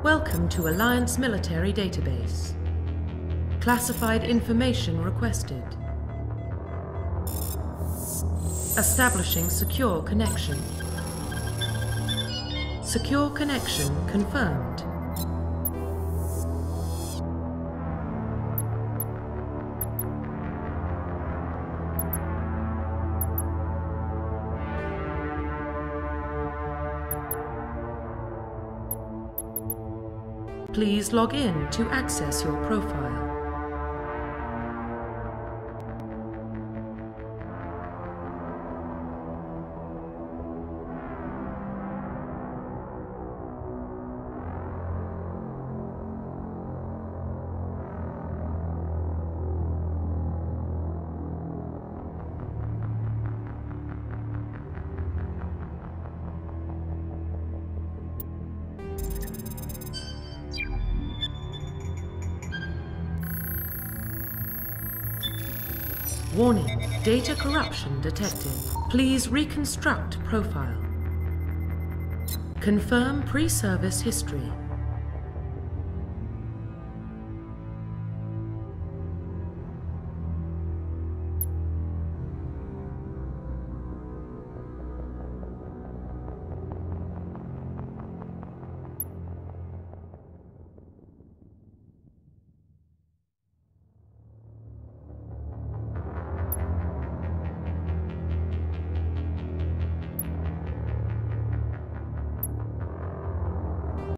Welcome to Alliance Military Database. Classified information requested. Establishing secure connection. Secure connection confirmed. Please log in to access your profile. Warning, data corruption detected. Please reconstruct profile. Confirm pre-service history.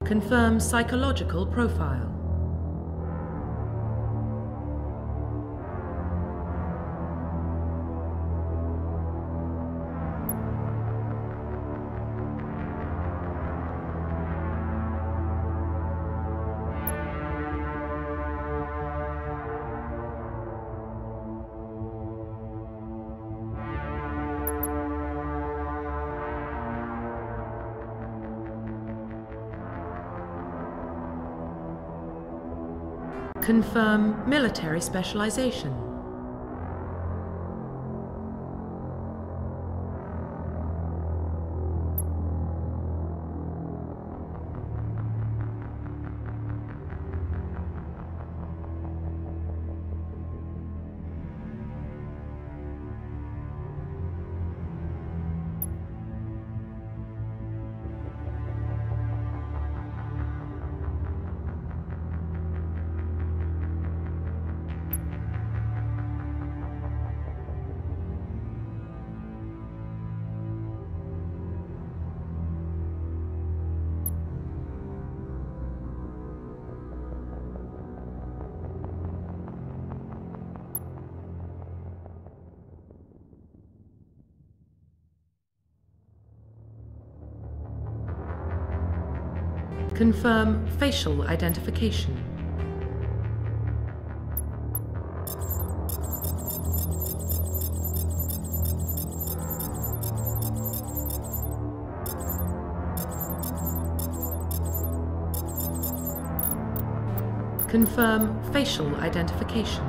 Confirm psychological profile. Confirm military specialization. Confirm facial identification. Confirm facial identification.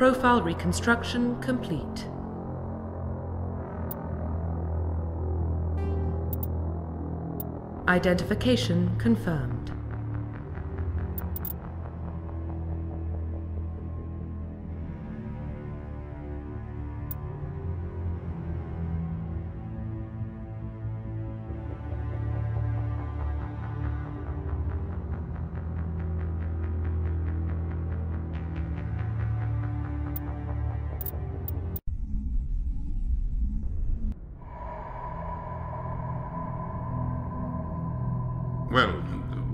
Profile reconstruction complete. Identification confirmed. Well,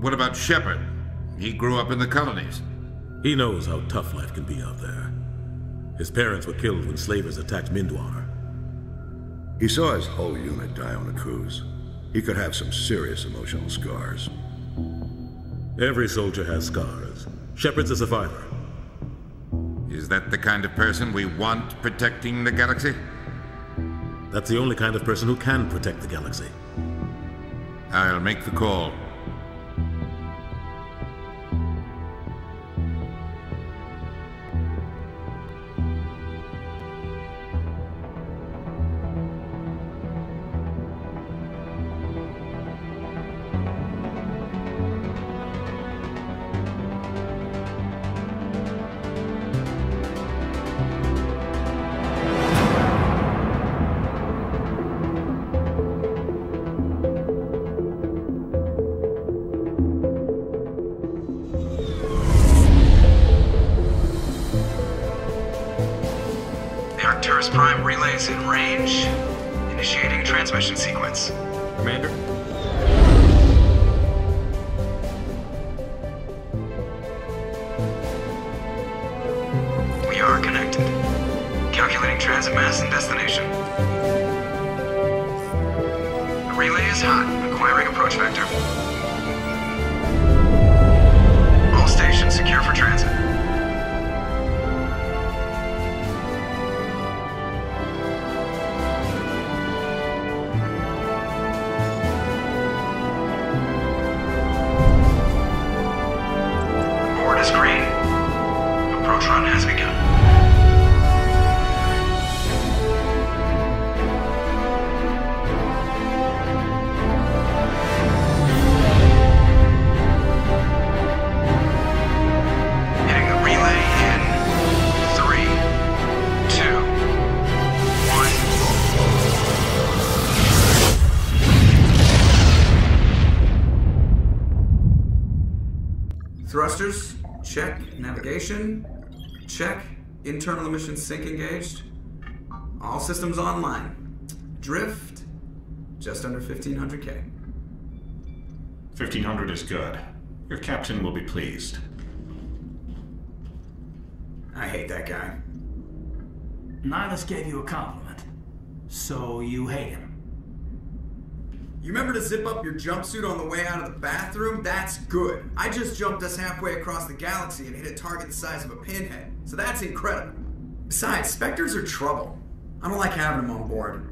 what about Shepard? He grew up in the colonies. He knows how tough life can be out there. His parents were killed when slavers attacked Mindwater. He saw his whole unit die on a cruise. He could have some serious emotional scars. Every soldier has scars. Shepard's a survivor. Is that the kind of person we want protecting the galaxy? That's the only kind of person who can protect the galaxy. I'll make the call. Prime relays in range. Initiating transmission sequence. Commander? We are connected. Calculating transit mass and destination. The relay is hot. Acquiring approach vector. All stations secure for transit. Thrusters, check. Navigation, check. Internal emission sync engaged. All systems online. Drift, just under 1500K. 1500 is good. Your captain will be pleased. I hate that guy. Nihilus gave you a compliment, so you hate him. You remember to zip up your jumpsuit on the way out of the bathroom? That's good. I just jumped us halfway across the galaxy and hit a target the size of a pinhead, so that's incredible. Besides, Spectres are trouble. I don't like having them on board.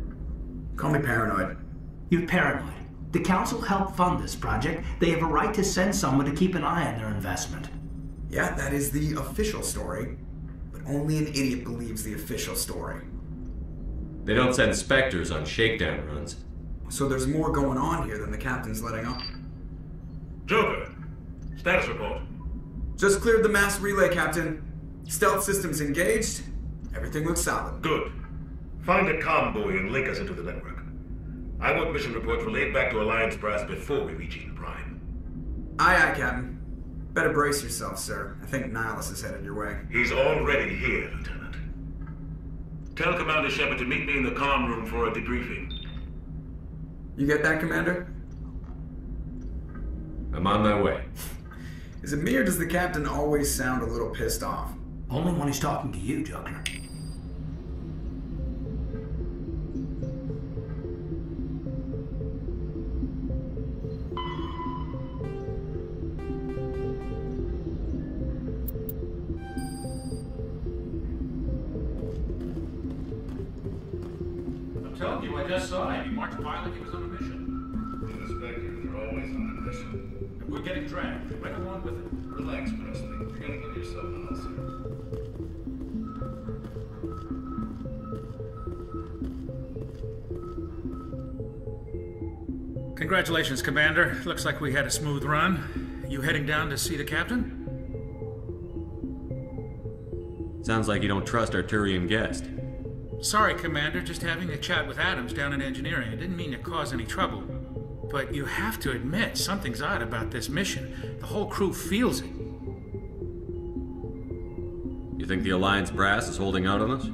Call me paranoid. You're paranoid. The Council helped fund this project. They have a right to send someone to keep an eye on their investment. Yeah, that is the official story. But only an idiot believes the official story. They don't send Spectres on shakedown runs. So there's more going on here than the captain's letting on. Joker, status report. Just cleared the mass relay, Captain. Stealth systems engaged. Everything looks solid. Good. Find a comm buoy and link us into the network. I want mission reports relayed back to Alliance brass before we reach Eden Prime. Aye, aye, Captain. Better brace yourself, sir. I think Nihilus is headed your way. He's already here, Lieutenant. Tell Commander Shepard to meet me in the comm room for a debriefing. You get that, Commander? I'm on my way. Is it me or does the Captain always sound a little pissed off? Only when he's talking to you, Joker. I'm telling you, I just saw him. He marked pilot. He was on a mission. The Spectres are always on a mission. And we're getting dragged right along with it. Relax, Presley. You're gonna give yourself an ulcer. Congratulations, Commander. Looks like we had a smooth run. You heading down to see the captain? Sounds like you don't trust our Turian guest. Sorry, Commander. Just having a chat with Adams down in engineering. I didn't mean to cause any trouble. But you have to admit, something's odd about this mission. The whole crew feels it. You think the Alliance brass is holding out on us?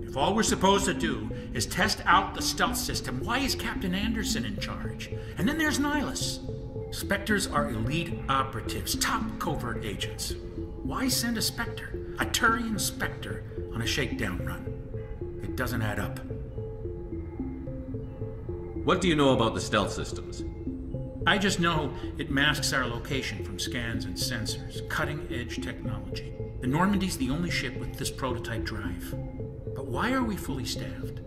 If all we're supposed to do is test out the stealth system, why is Captain Anderson in charge? And then there's Nihilus. Spectres are elite operatives, top covert agents. Why send a Spectre, a Turian Spectre, on a shakedown run? It doesn't add up. What do you know about the stealth systems? I just know it masks our location from scans and sensors. Cutting-edge technology. The Normandy's the only ship with this prototype drive. But why are we fully staffed?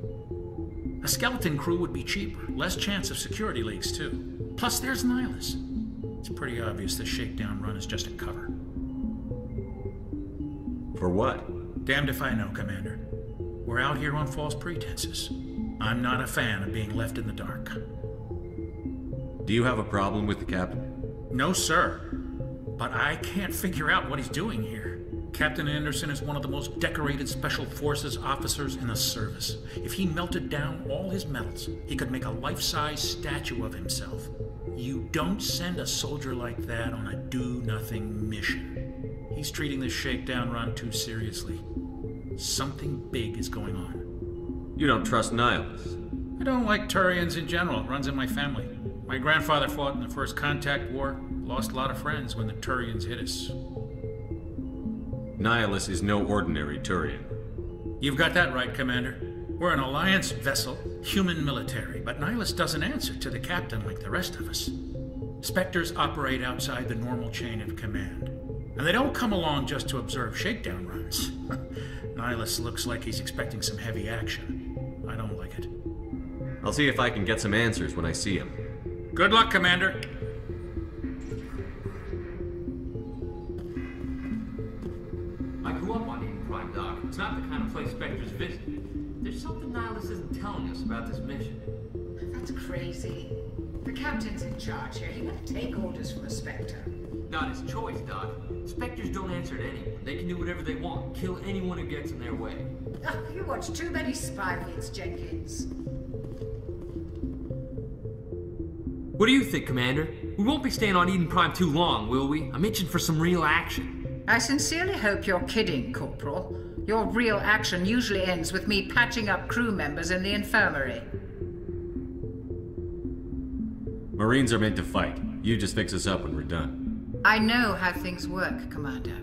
A skeleton crew would be cheaper, less chance of security leaks too. Plus there's Nihilus. It's pretty obvious this shakedown run is just a cover. For what? Damned if I know, Commander. We're out here on false pretenses. I'm not a fan of being left in the dark. Do you have a problem with the captain? No, sir. But I can't figure out what he's doing here. Captain Anderson is one of the most decorated Special Forces officers in the service. If he melted down all his medals, he could make a life-size statue of himself. You don't send a soldier like that on a do-nothing mission. He's treating this shakedown run too seriously. Something big is going on. You don't trust Nihilus? I don't like Turians in general. It runs in my family. My grandfather fought in the First Contact War, lost a lot of friends when the Turians hit us. Nihilus is no ordinary Turian. You've got that right, Commander. We're an Alliance vessel, human military, but Nihilus doesn't answer to the captain like the rest of us. Spectres operate outside the normal chain of command. And they don't come along just to observe shakedown runs. Nihilus looks like he's expecting some heavy action. I don't like it. I'll see if I can get some answers when I see him. Good luck, Commander. I grew up on Eden Prime, Doc. It's not the kind of place Spectres visit. There's something Nihilus isn't telling us about this mission. That's crazy. The captain's in charge here. He wouldn't take orders from a Spectre. Not his choice, Doc. Spectres don't answer to anyone. They can do whatever they want, kill anyone who gets in their way. Oh, you watch too many spy vids, Jenkins. What do you think, Commander? We won't be staying on Eden Prime too long, will we? I'm itching for some real action. I sincerely hope you're kidding, Corporal. Your real action usually ends with me patching up crew members in the infirmary. Marines are meant to fight. You just fix us up when we're done. I know how things work, Commander.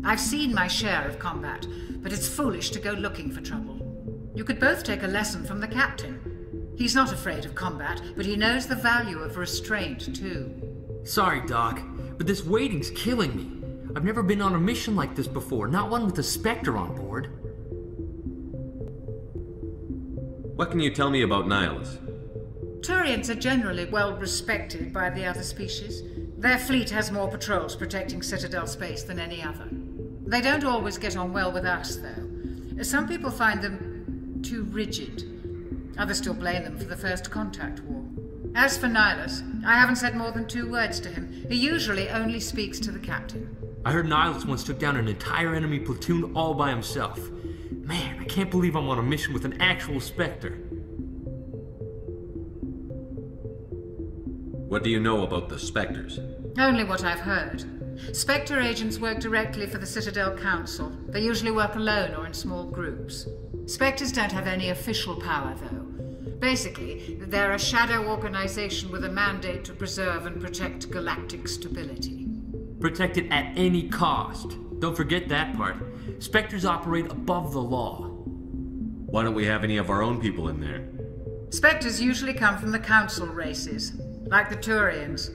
I've seen my share of combat, but it's foolish to go looking for trouble. You could both take a lesson from the captain. He's not afraid of combat, but he knows the value of restraint, too. Sorry, Doc, but this waiting's killing me. I've never been on a mission like this before, not one with a Spectre on board. What can you tell me about Nihilus? Turians are generally well respected by the other species. Their fleet has more patrols protecting Citadel space than any other. They don't always get on well with us, though. Some people find them too rigid. Others still blame them for the First Contact War. As for Nihilus, I haven't said more than 2 words to him. He usually only speaks to the captain. I heard Nihilus once took down an entire enemy platoon all by himself. Man, I can't believe I'm on a mission with an actual Spectre. What do you know about the Spectres? Only what I've heard. Spectre agents work directly for the Citadel Council. They usually work alone or in small groups. Spectres don't have any official power, though. Basically, they're a shadow organization with a mandate to preserve and protect galactic stability. Protect it at any cost. Don't forget that part. Spectres operate above the law. Why don't we have any of our own people in there? Spectres usually come from the Council races, like the Turians.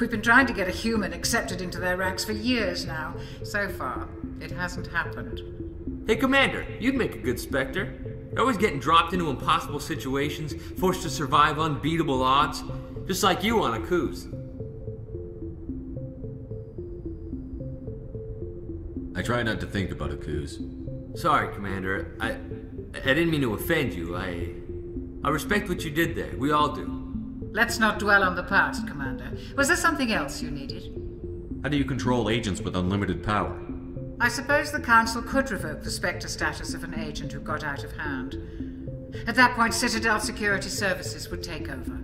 We've been trying to get a human accepted into their ranks for years now. So far, it hasn't happened. Hey, Commander, you'd make a good Spectre. You're always getting dropped into impossible situations, forced to survive unbeatable odds, just like you on a cruise. I try not to think about Akuz. Sorry, Commander. I didn't mean to offend you. I respect what you did there. We all do. Let's not dwell on the past, Commander. Was there something else you needed? How do you control agents with unlimited power? I suppose the Council could revoke the Spectre status of an agent who got out of hand. At that point, Citadel Security Services would take over.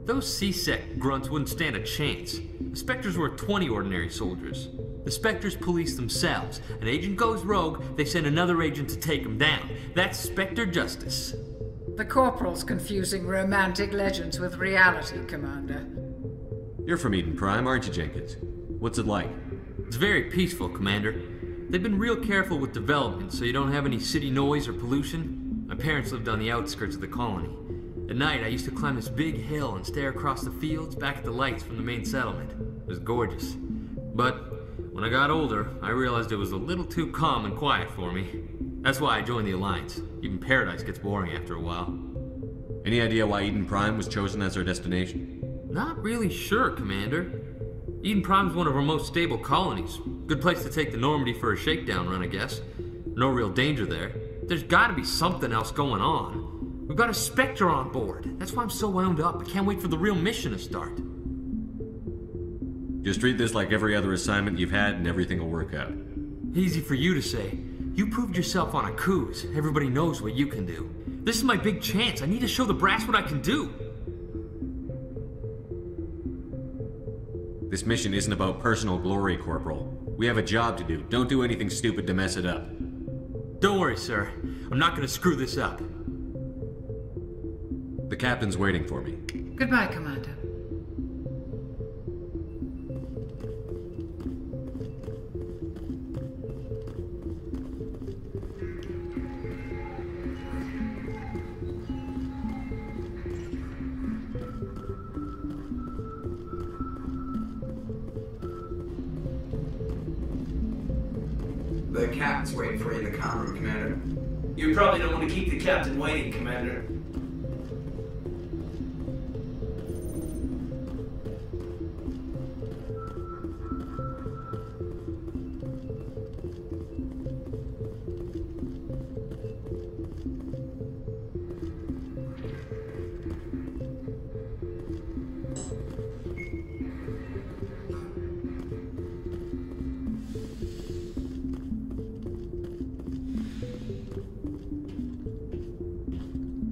Those C-Sec grunts wouldn't stand a chance. The Spectres were 20 ordinary soldiers. The Spectres police themselves. An agent goes rogue, they send another agent to take him down. That's Spectre justice. The Corporal's confusing romantic legends with reality, Commander. You're from Eden Prime, aren't you, Jenkins? What's it like? It's very peaceful, Commander. They've been real careful with development, so you don't have any city noise or pollution. My parents lived on the outskirts of the colony. At night, I used to climb this big hill and stare across the fields back at the lights from the main settlement. It was gorgeous. But when I got older, I realized it was a little too calm and quiet for me. That's why I joined the Alliance. Even Paradise gets boring after a while. Any idea why Eden Prime was chosen as our destination? Not really sure, Commander. Eden Prime's one of our most stable colonies. Good place to take the Normandy for a shakedown run, I guess. No real danger there. There's gotta be something else going on. We've got a Spectre on board. That's why I'm so wound up. I can't wait for the real mission to start. Just treat this like every other assignment you've had and everything will work out. Easy for you to say. You proved yourself on a cruise. Everybody knows what you can do. This is my big chance. I need to show the brass what I can do. This mission isn't about personal glory, Corporal. We have a job to do. Don't do anything stupid to mess it up. Don't worry, sir. I'm not gonna screw this up. The captain's waiting for me. Goodbye, Commander. The captain's waiting for you in the comm room, Commander. You probably don't want to keep the captain waiting, Commander.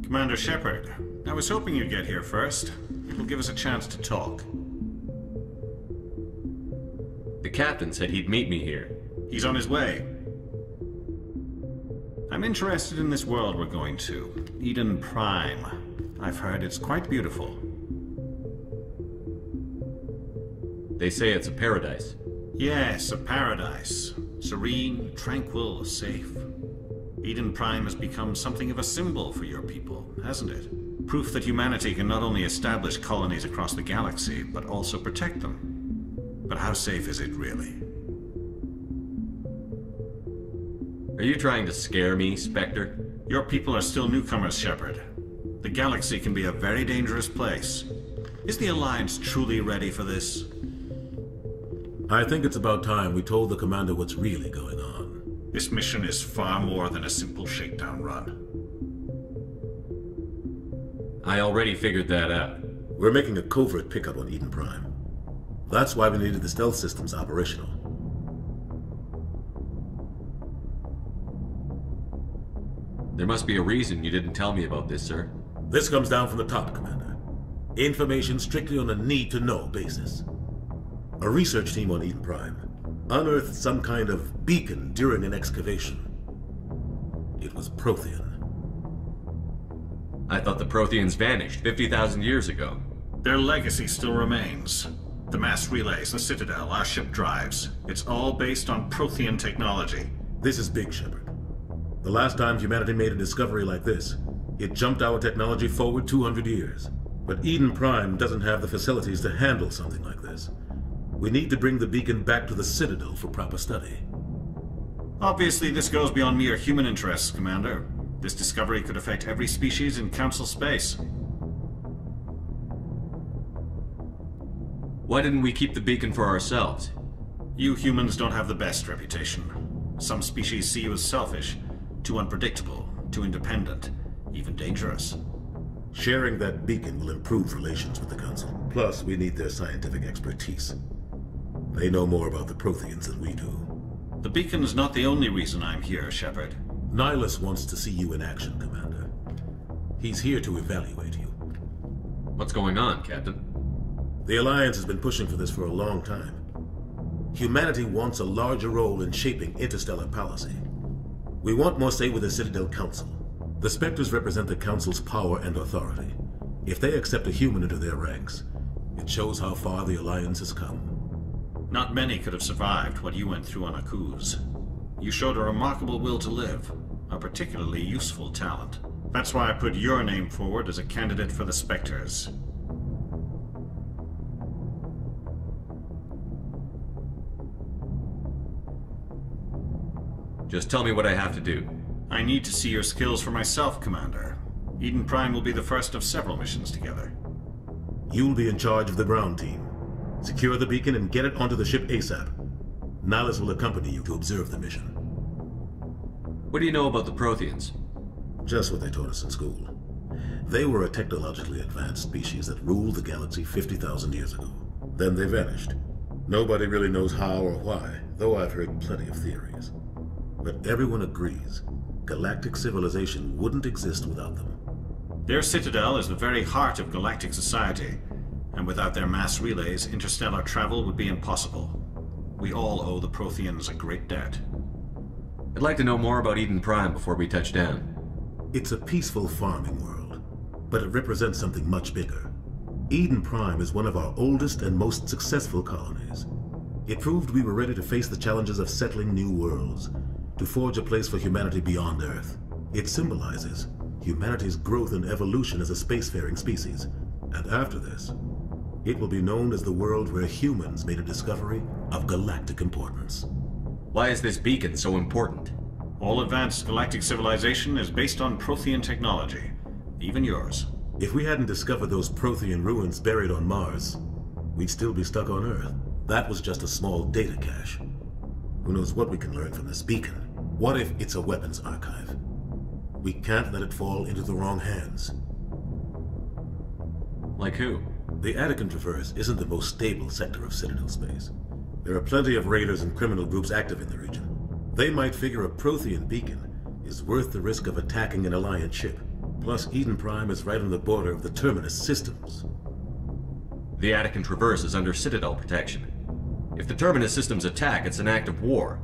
Commander Shepard, I was hoping you'd get here first. It will give us a chance to talk. The captain said he'd meet me here. He's on his way. I'm interested in this world we're going to, Eden Prime. I've heard it's quite beautiful. They say it's a paradise. Yes, a paradise. Serene, tranquil, safe. Eden Prime has become something of a symbol for your people, hasn't it? Proof that humanity can not only establish colonies across the galaxy, but also protect them. But how safe is it really? Are you trying to scare me, Spectre? Your people are still newcomers, Shepard. The galaxy can be a very dangerous place. Is the Alliance truly ready for this? I think it's about time we told the Commander what's really going on. This mission is far more than a simple shakedown run. I already figured that out. We're making a covert pickup on Eden Prime. That's why we needed the stealth systems operational. There must be a reason you didn't tell me about this, sir. This comes down from the top, Commander. Information strictly on a need-to-know basis. A research team on Eden Prime unearthed some kind of beacon during an excavation. It was Prothean. I thought the Protheans vanished 50,000 years ago. Their legacy still remains. The mass relays, the Citadel, our ship drives. It's all based on Prothean technology. This is big, Shepard. The last time humanity made a discovery like this, it jumped our technology forward 200 years. But Eden Prime doesn't have the facilities to handle something like this. We need to bring the beacon back to the Citadel for proper study. Obviously, this goes beyond mere human interests, Commander. This discovery could affect every species in Council space. Why didn't we keep the beacon for ourselves? You humans don't have the best reputation. Some species see you as selfish, too unpredictable, too independent, even dangerous. Sharing that beacon will improve relations with the Council. Plus, we need their scientific expertise. They know more about the Protheans than we do. The beacon is not the only reason I'm here, Shepard. Nihilus wants to see you in action, Commander. He's here to evaluate you. What's going on, Captain? The Alliance has been pushing for this for a long time. Humanity wants a larger role in shaping interstellar policy. We want more say with the Citadel Council. The Spectres represent the Council's power and authority. If they accept a human into their ranks, it shows how far the Alliance has come. Not many could have survived what you went through on Akuz. You showed a remarkable will to live, a particularly useful talent. That's why I put your name forward as a candidate for the Spectres. Just tell me what I have to do. I need to see your skills for myself, Commander. Eden Prime will be the first of several missions together. You'll be in charge of the ground team. Secure the beacon and get it onto the ship ASAP. Nihilus will accompany you to observe the mission. What do you know about the Protheans? Just what they taught us in school. They were a technologically advanced species that ruled the galaxy 50,000 years ago. Then they vanished. Nobody really knows how or why, though I've heard plenty of theories. But everyone agrees, galactic civilization wouldn't exist without them. Their Citadel is the very heart of galactic society, and without their mass relays, interstellar travel would be impossible. We all owe the Protheans a great debt. I'd like to know more about Eden Prime before we touch down. It's a peaceful farming world, but it represents something much bigger. Eden Prime is one of our oldest and most successful colonies. It proved we were ready to face the challenges of settling new worlds, to forge a place for humanity beyond Earth. It symbolizes humanity's growth and evolution as a spacefaring species. And after this, it will be known as the world where humans made a discovery of galactic importance. Why is this beacon so important? All advanced galactic civilization is based on Prothean technology, even yours. If we hadn't discovered those Prothean ruins buried on Mars, we'd still be stuck on Earth. That was just a small data cache. Who knows what we can learn from this beacon? What if it's a weapons archive? We can't let it fall into the wrong hands. Like who? The Attican Traverse isn't the most stable sector of Citadel space. There are plenty of raiders and criminal groups active in the region. They might figure a Prothean beacon is worth the risk of attacking an Alliance ship. Plus, Eden Prime is right on the border of the Terminus systems. The Attican Traverse is under Citadel protection. If the Terminus systems attack, it's an act of war.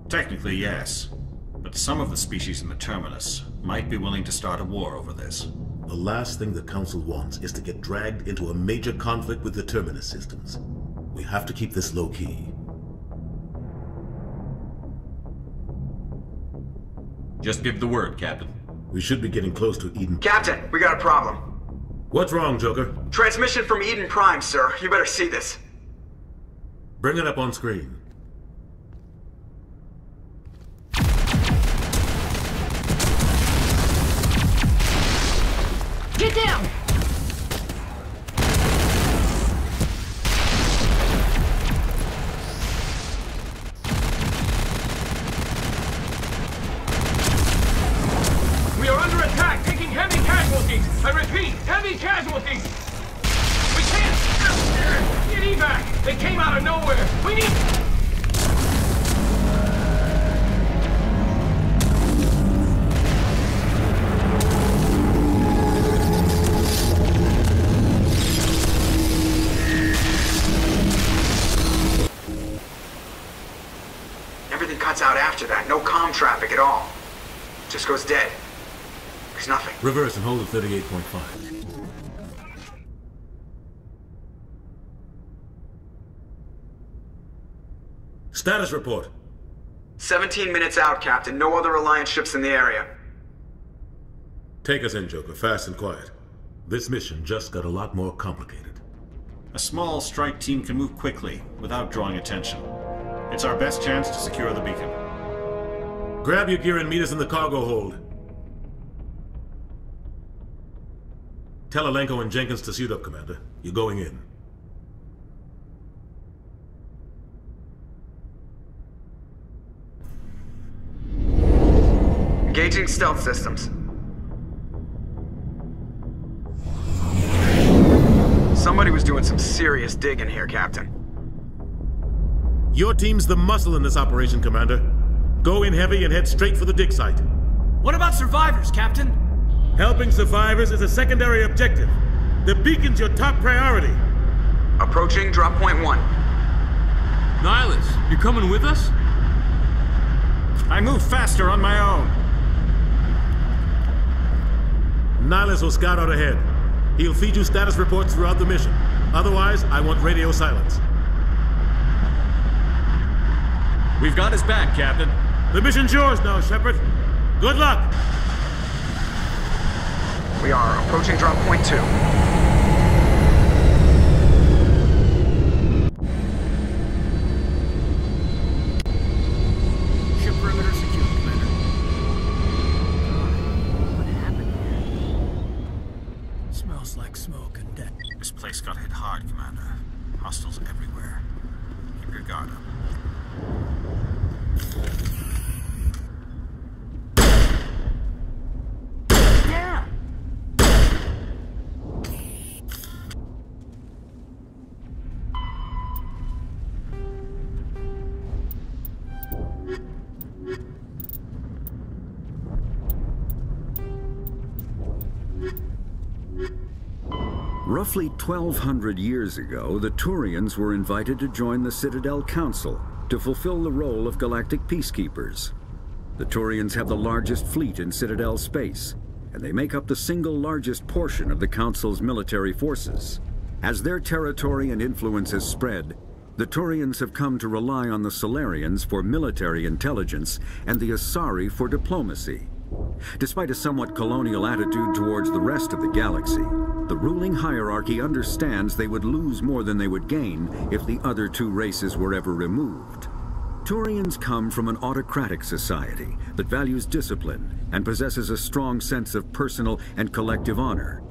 Technically, yes. But some of the species in the Terminus might be willing to start a war over this. The last thing the Council wants is to get dragged into a major conflict with the Terminus systems. We have to keep this low-key. Just give the word, Captain. We should be getting close to Eden. Captain, we got a problem. What's wrong, Joker? Transmission from Eden Prime, sir. You better see this. Bring it up on screen. Get down! We are under attack, taking heavy casualties. I repeat, heavy casualties. We can't get evac. They came out of nowhere. We need... Everything cuts out after that. No comm traffic at all. Just goes dead. There's nothing. Reverse and hold at 38.5. Status report. 17 minutes out, Captain. No other Alliance ships in the area. Take us in, Joker. Fast and quiet. This mission just got a lot more complicated. A small strike team can move quickly, without drawing attention. It's our best chance to secure the beacon. Grab your gear and meet us in the cargo hold. Tell Alenko and Jenkins to suit up, Commander. You're going in. Engaging stealth systems. Somebody was doing some serious digging here, Captain. Your team's the muscle in this operation, Commander. Go in heavy and head straight for the dig site. What about survivors, Captain? Helping survivors is a secondary objective. The beacon's your top priority. Approaching drop point 1. Nihilus, you coming with us? I move faster on my own. Nihilus will scout out ahead. He'll feed you status reports throughout the mission. Otherwise, I want radio silence. We've got his back, Captain. The mission's yours now, Shepard. Good luck! We are approaching drop point 2. Ship perimeter secure, Commander. What happened here? Smells like smoke and death. This place got hit hard, Commander. Hostiles everywhere. Keep your guard up. Yeah! Roughly 1,200 years ago, the Turians were invited to join the Citadel Council to fulfill the role of galactic peacekeepers. The Turians have the largest fleet in Citadel space, and they make up the single largest portion of the Council's military forces. As their territory and influence has spread, the Turians have come to rely on the Solarians for military intelligence and the Asari for diplomacy. Despite a somewhat colonial attitude towards the rest of the galaxy, the ruling hierarchy understands they would lose more than they would gain if the other two races were ever removed. Turians come from an autocratic society that values discipline and possesses a strong sense of personal and collective honor.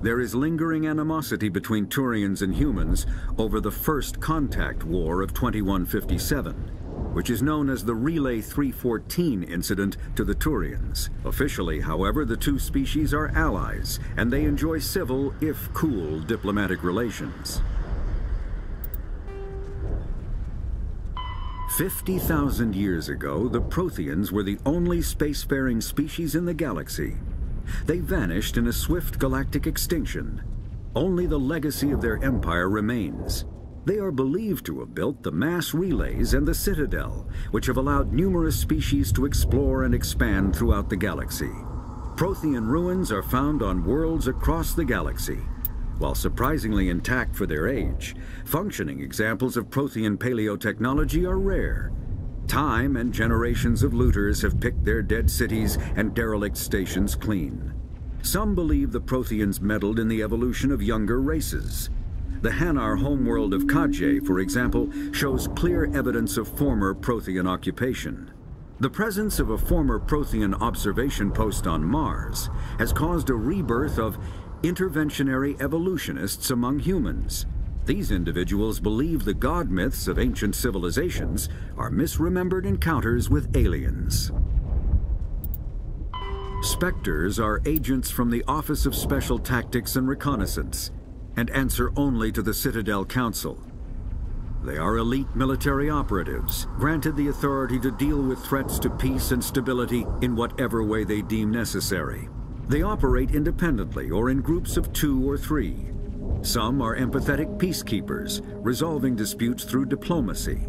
There is lingering animosity between Turians and humans over the First Contact War of 2157, which is known as the Relay 314 incident to the Turians. Officially, however, the two species are allies, and they enjoy civil, if cool, diplomatic relations. 50,000 years ago, the Protheans were the only spacefaring species in the galaxy. They vanished in a swift galactic extinction. Only the legacy of their empire remains. They are believed to have built the mass relays and the Citadel, which have allowed numerous species to explore and expand throughout the galaxy. Prothean ruins are found on worlds across the galaxy. While surprisingly intact for their age, functioning examples of Prothean paleotechnology are rare. Time and generations of looters have picked their dead cities and derelict stations clean. Some believe the Protheans meddled in the evolution of younger races. The Hanar homeworld of Kadje, for example, shows clear evidence of former Prothean occupation. The presence of a former Prothean observation post on Mars has caused a rebirth of interventionary evolutionists among humans. These individuals believe the god myths of ancient civilizations are misremembered encounters with aliens. Spectres are agents from the Office of Special Tactics and Reconnaissance, and answer only to the Citadel Council. They are elite military operatives, granted the authority to deal with threats to peace and stability in whatever way they deem necessary. They operate independently or in groups of 2 or 3. Some are empathetic peacekeepers, resolving disputes through diplomacy.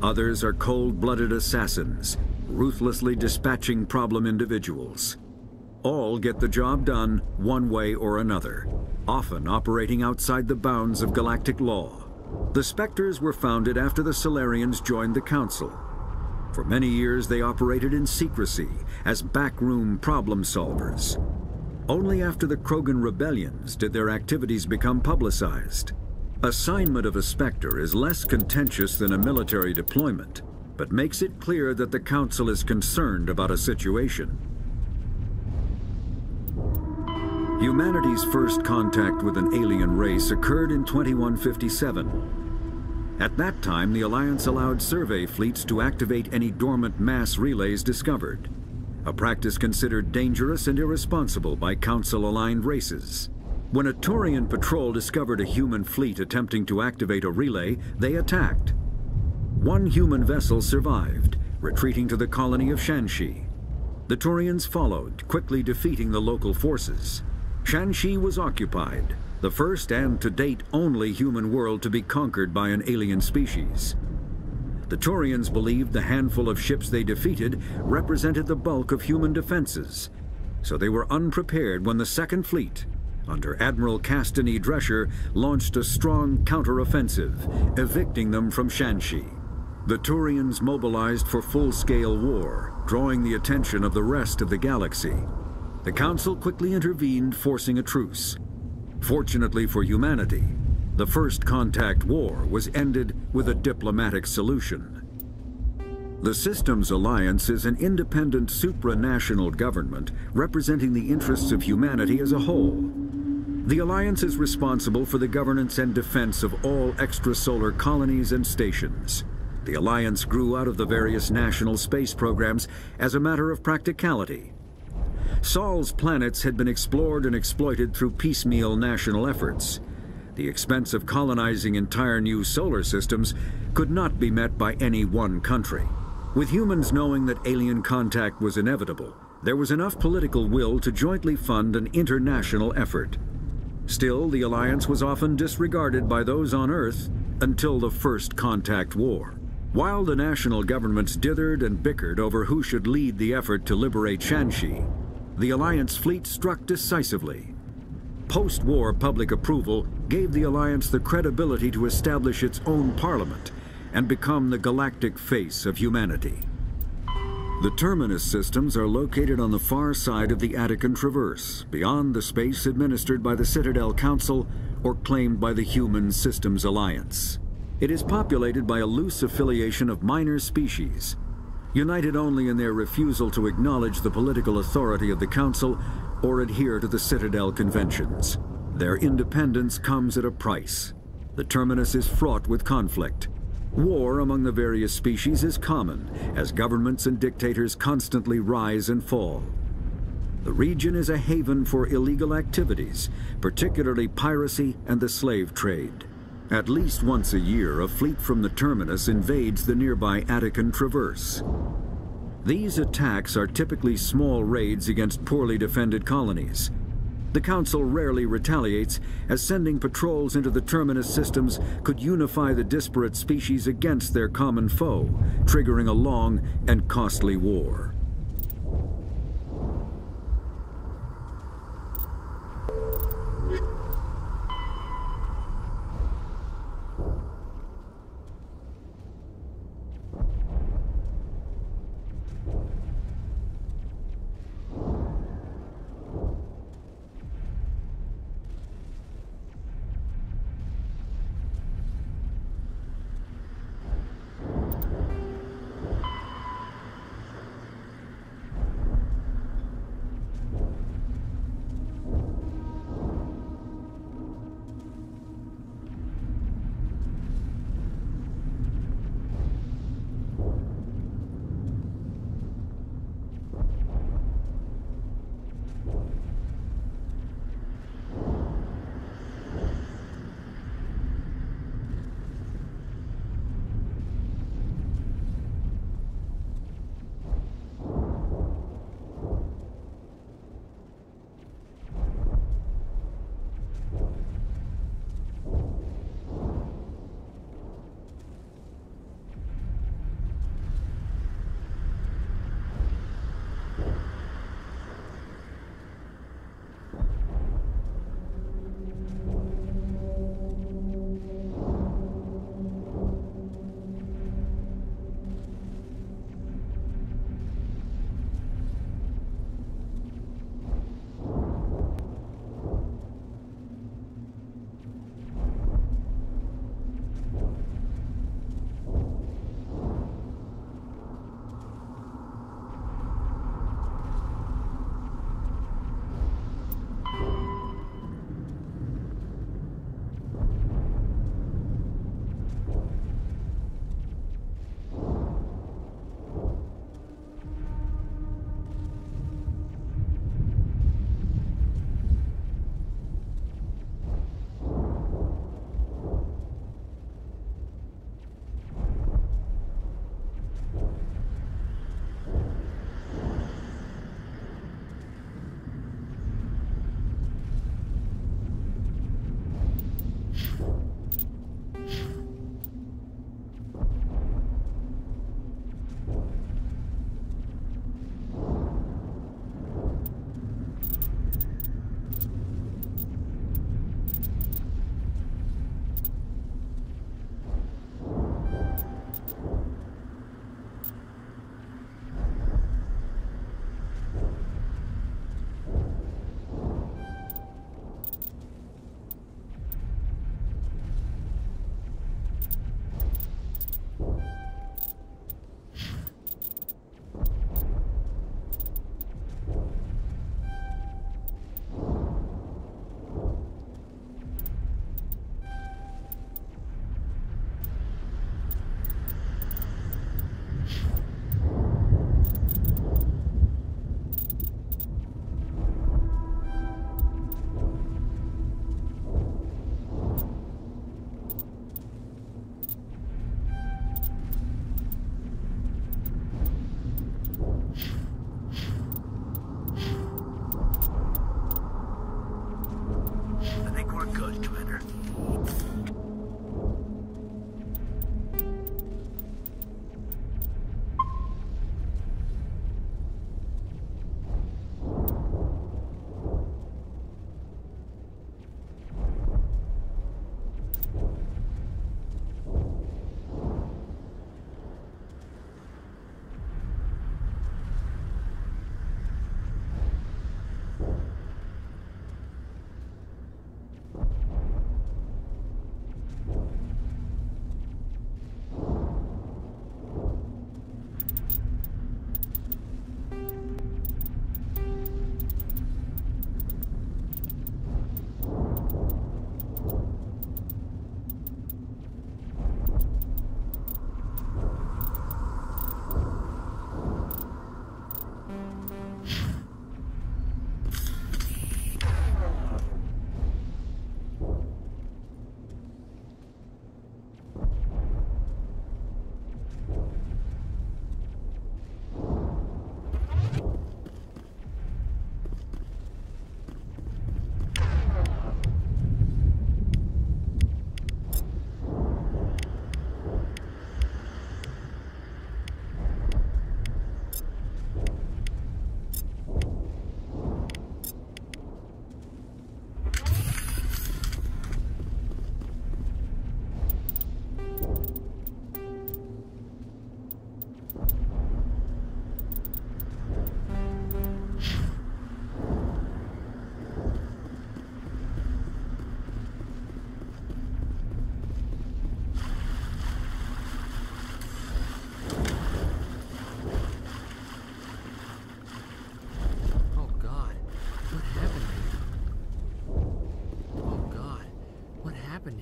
Others are cold-blooded assassins, ruthlessly dispatching problem individuals. All get the job done one way or another, often operating outside the bounds of galactic law. The Spectres were founded after the Solarians joined the Council. For many years they operated in secrecy as backroom problem solvers. Only after the Krogan rebellions did their activities become publicized. Assignment of a Spectre is less contentious than a military deployment, but makes it clear that the Council is concerned about a situation. Humanity's first contact with an alien race occurred in 2157. At that time, the Alliance allowed survey fleets to activate any dormant mass relays discovered, a practice considered dangerous and irresponsible by Council-aligned races. When a Turian patrol discovered a human fleet attempting to activate a relay, they attacked. One human vessel survived, retreating to the colony of Shanxi. The Turians followed, quickly defeating the local forces. Shanxi was occupied, the first and to date only human world to be conquered by an alien species. The Turians believed the handful of ships they defeated represented the bulk of human defenses, so they were unprepared when the Second Fleet, under Admiral Castany Drescher, launched a strong counteroffensive, evicting them from Shanxi. The Turians mobilized for full-scale war, drawing the attention of the rest of the galaxy. The Council quickly intervened, forcing a truce. Fortunately for humanity, the First Contact War was ended with a diplomatic solution. The Systems Alliance is an independent supranational government representing the interests of humanity as a whole. The Alliance is responsible for the governance and defense of all extrasolar colonies and stations. The Alliance grew out of the various national space programs as a matter of practicality. Sol's planets had been explored and exploited through piecemeal national efforts. The expense of colonizing entire new solar systems could not be met by any one country. With humans knowing that alien contact was inevitable, there was enough political will to jointly fund an international effort. Still, the Alliance was often disregarded by those on Earth until the First Contact War. While the national governments dithered and bickered over who should lead the effort to liberate Shanxi, the Alliance fleet struck decisively. Post-war public approval gave the Alliance the credibility to establish its own parliament and become the galactic face of humanity. The Terminus systems are located on the far side of the Attican Traverse, beyond the space administered by the Citadel Council or claimed by the Human Systems Alliance. It is populated by a loose affiliation of minor species, united only in their refusal to acknowledge the political authority of the Council or adhere to the Citadel conventions. Their independence comes at a price. The Terminus is fraught with conflict. War among the various species is common, as governments and dictators constantly rise and fall. The region is a haven for illegal activities, particularly piracy and the slave trade. At least once a year, a fleet from the Terminus invades the nearby Attican Traverse. These attacks are typically small raids against poorly defended colonies. The Council rarely retaliates, as sending patrols into the Terminus systems could unify the disparate species against their common foe, triggering a long and costly war.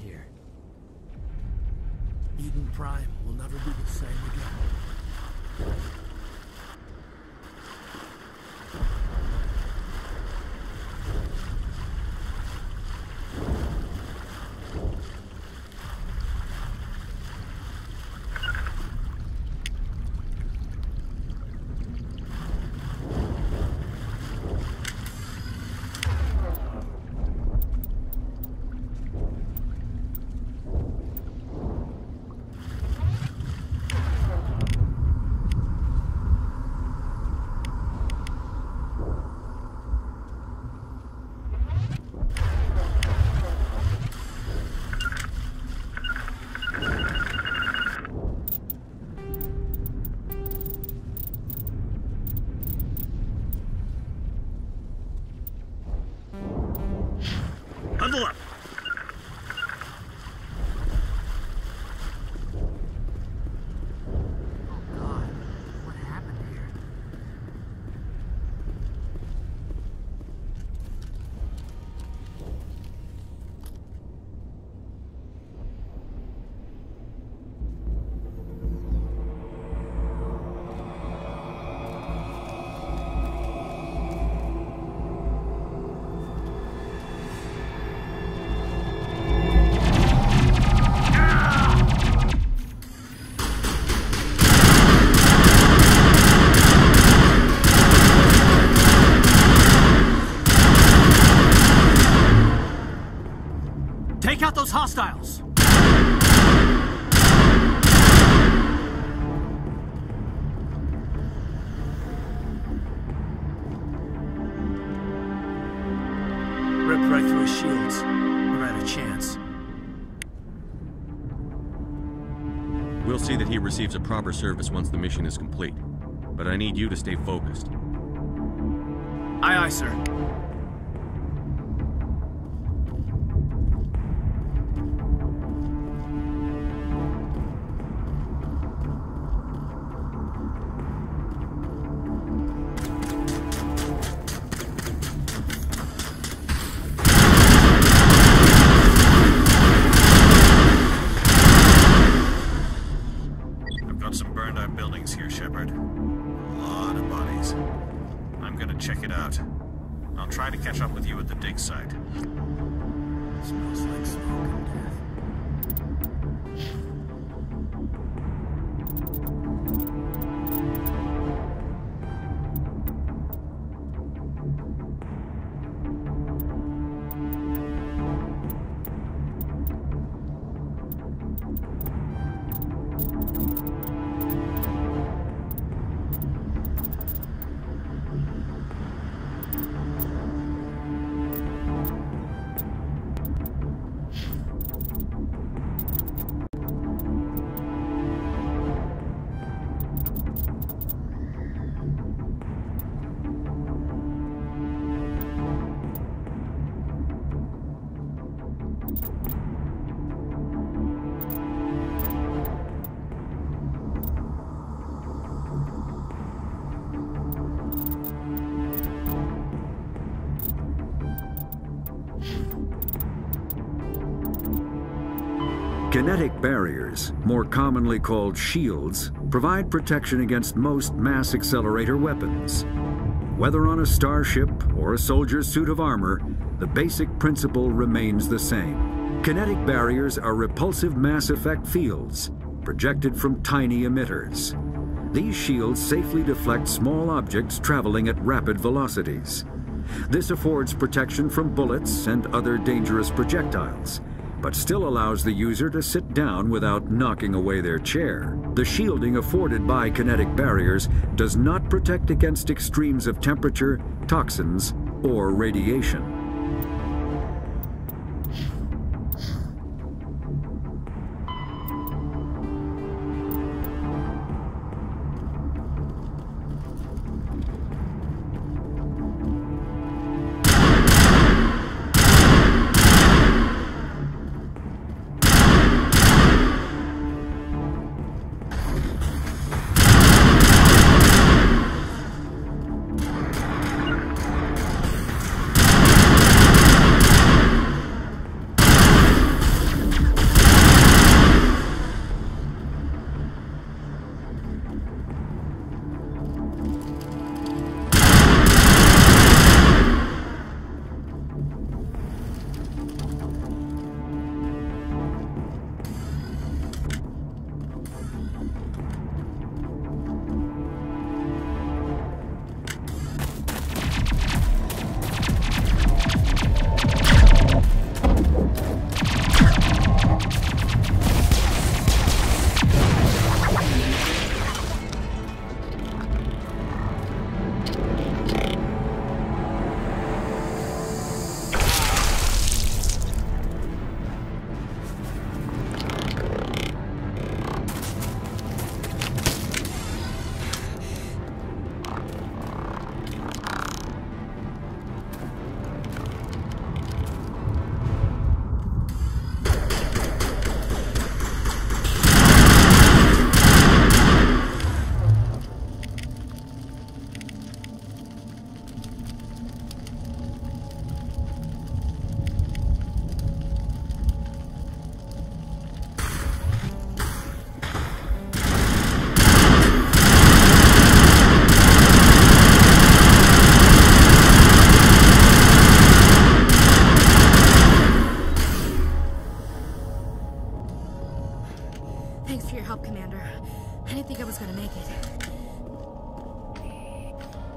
Here. Eden Prime will never be the same again. Huddle up! Oh God, what happened here? Take out those hostiles! Ripped right through his shields. We're at a chance. We'll see that he receives a proper service once the mission is complete. But I need you to stay focused. Aye, aye, sir. Try to catch up with you at the dig site. Smells like smoke and death. Kinetic barriers, more commonly called shields, provide protection against most mass accelerator weapons. Whether on a starship or a soldier's suit of armor, the basic principle remains the same. Kinetic barriers are repulsive mass effect fields, projected from tiny emitters. These shields safely deflect small objects traveling at rapid velocities. This affords protection from bullets and other dangerous projectiles, but still allows the user to sit down without knocking away their chair. The shielding afforded by kinetic barriers does not protect against extremes of temperature, toxins, or radiation.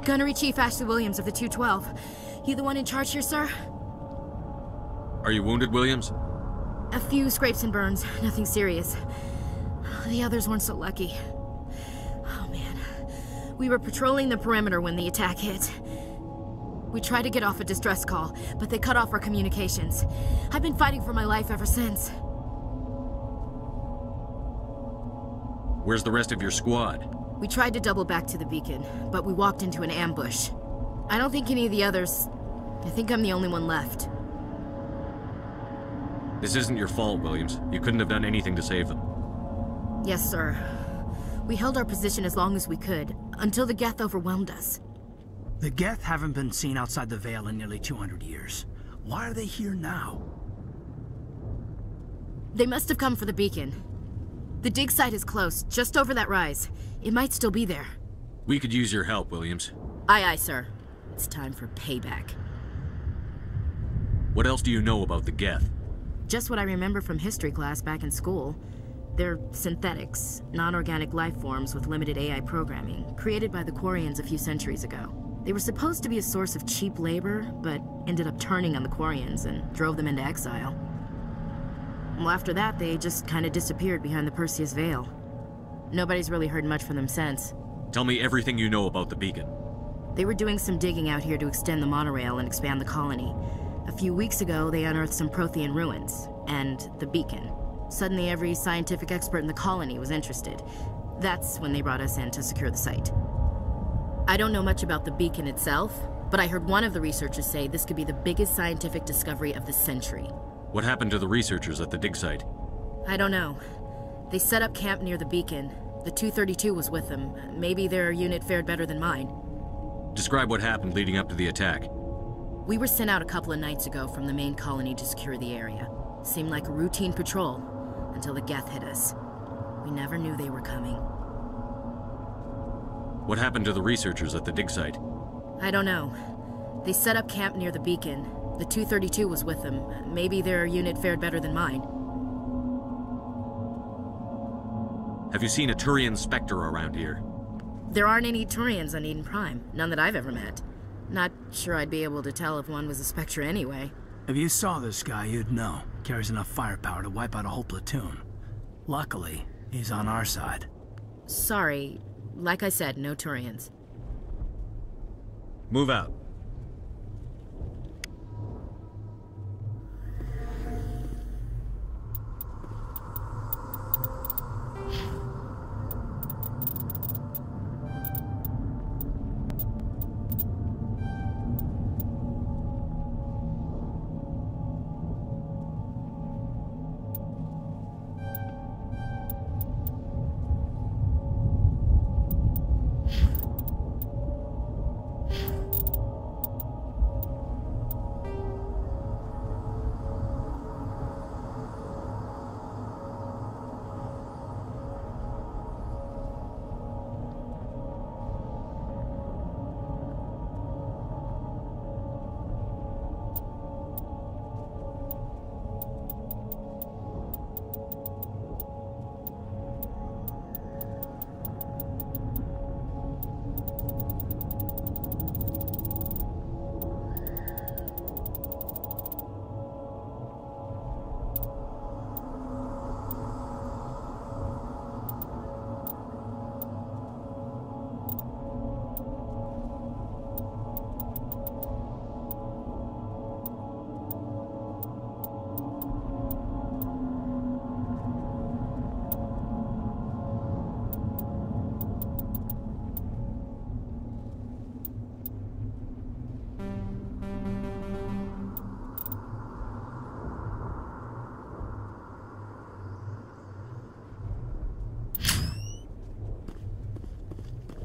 Gunnery Chief Ashley Williams of the 212. You the one in charge here, sir? Are you wounded, Williams? A few scrapes and burns, nothing serious. The others weren't so lucky. Oh man. We were patrolling the perimeter when the attack hit. We tried to get off a distress call, but they cut off our communications. I've been fighting for my life ever since. Where's the rest of your squad? We tried to double back to the beacon, but we walked into an ambush. I don't think any of the others... I think I'm the only one left. This isn't your fault, Williams. You couldn't have done anything to save them. Yes, sir. We held our position as long as we could, until the Geth overwhelmed us. The Geth haven't been seen outside the Veil in nearly 200 years. Why are they here now? They must have come for the beacon. The dig site is close, just over that rise. It might still be there. We could use your help, Williams. Aye, aye, sir. It's time for payback. What else do you know about the Geth? Just what I remember from history class back in school. They're synthetics, non-organic life forms with limited AI programming, created by the Quarians a few centuries ago. They were supposed to be a source of cheap labor, but ended up turning on the Quarians and drove them into exile. Well, after that, they just kind of disappeared behind the Perseus Veil. Nobody's really heard much from them since. Tell me everything you know about the beacon. They were doing some digging out here to extend the monorail and expand the colony. A few weeks ago, they unearthed some Prothean ruins, and the beacon. Suddenly, every scientific expert in the colony was interested. That's when they brought us in to secure the site. I don't know much about the beacon itself, but I heard one of the researchers say this could be the biggest scientific discovery of the century. What happened to the researchers at the dig site? I don't know. They set up camp near the beacon. The 232 was with them. Maybe their unit fared better than mine. Describe what happened leading up to the attack. We were sent out a couple of nights ago from the main colony to secure the area. Seemed like a routine patrol, until the Geth hit us. We never knew they were coming. What happened to the researchers at the dig site? I don't know. They set up camp near the beacon. The 232 was with them. Maybe their unit fared better than mine. Have you seen a Turian Spectre around here? There aren't any Turians on Eden Prime. None that I've ever met. Not sure I'd be able to tell if one was a Spectre anyway. If you saw this guy, you'd know. Carries enough firepower to wipe out a whole platoon. Luckily, he's on our side. Sorry. Like I said, no Turians. Move out.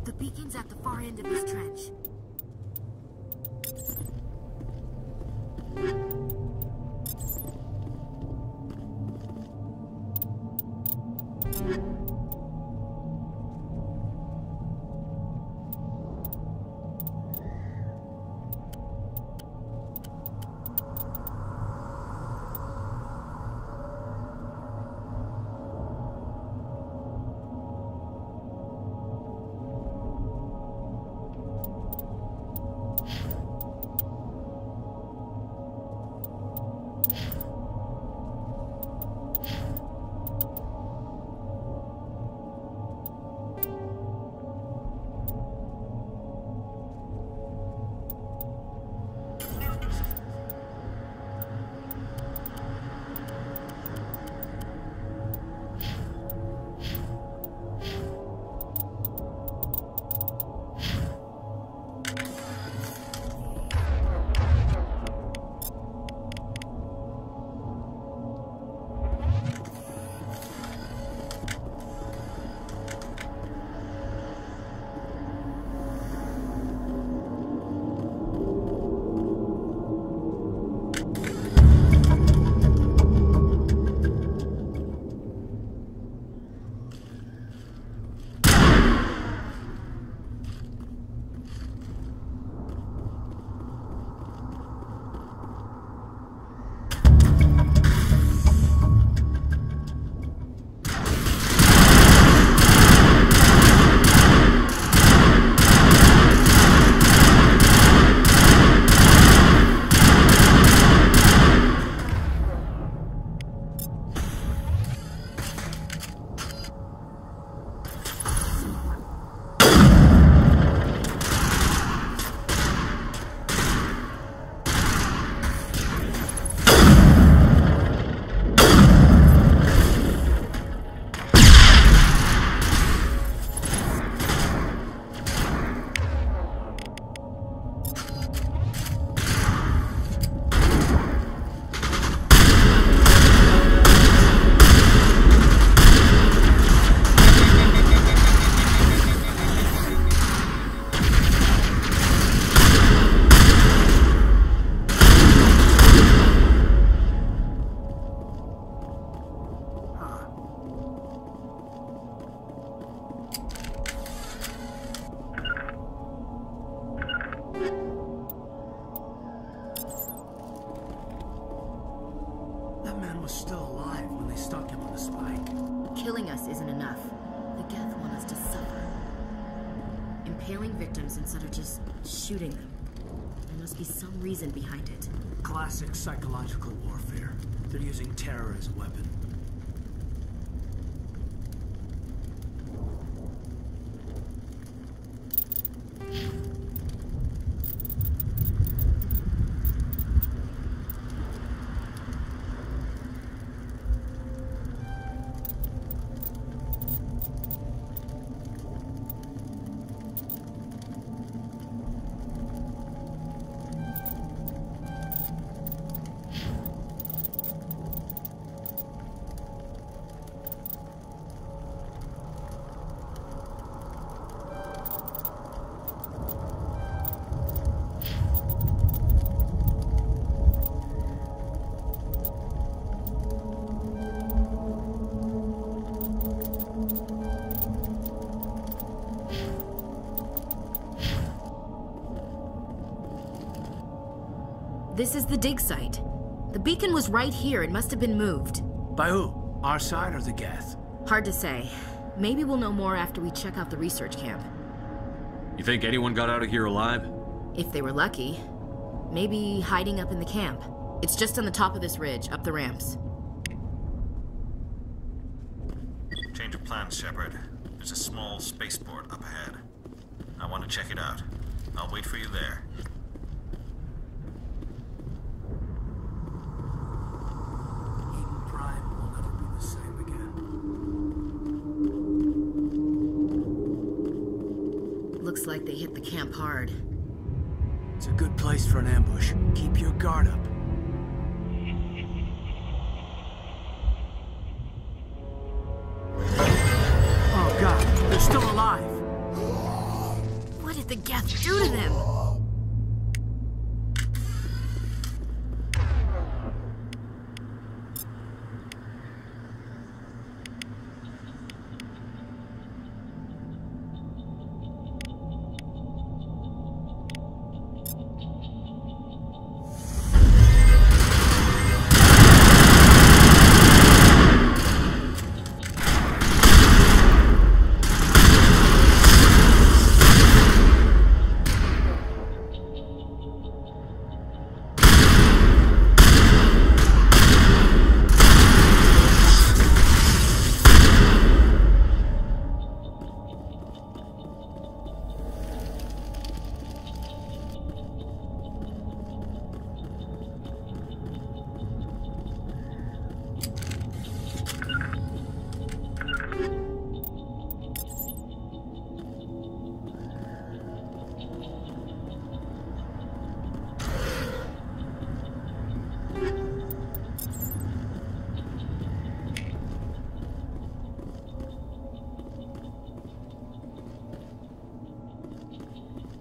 The beacon's at the far end of this trench. was still alive when they stuck him on the spike. Killing us isn't enough. The Geth want us to suffer. Impaling victims instead of just shooting them. There must be some reason behind it. Classic psychological warfare. They're using terror as a weapon. This is the dig site. The beacon was right here. It must have been moved. By who? Our side or the Geth? Hard to say. Maybe we'll know more after we check out the research camp. You think anyone got out of here alive? If they were lucky. Maybe hiding up in the camp. It's just on the top of this ridge, up the ramps. Change of plans, Shepard. There's a small spaceport up ahead. I want to check it out. I'll wait for you there. Looks like they hit the camp hard. It's a good place for an ambush. Keep your guard up. Oh god, they're still alive! What did the Geth do to them?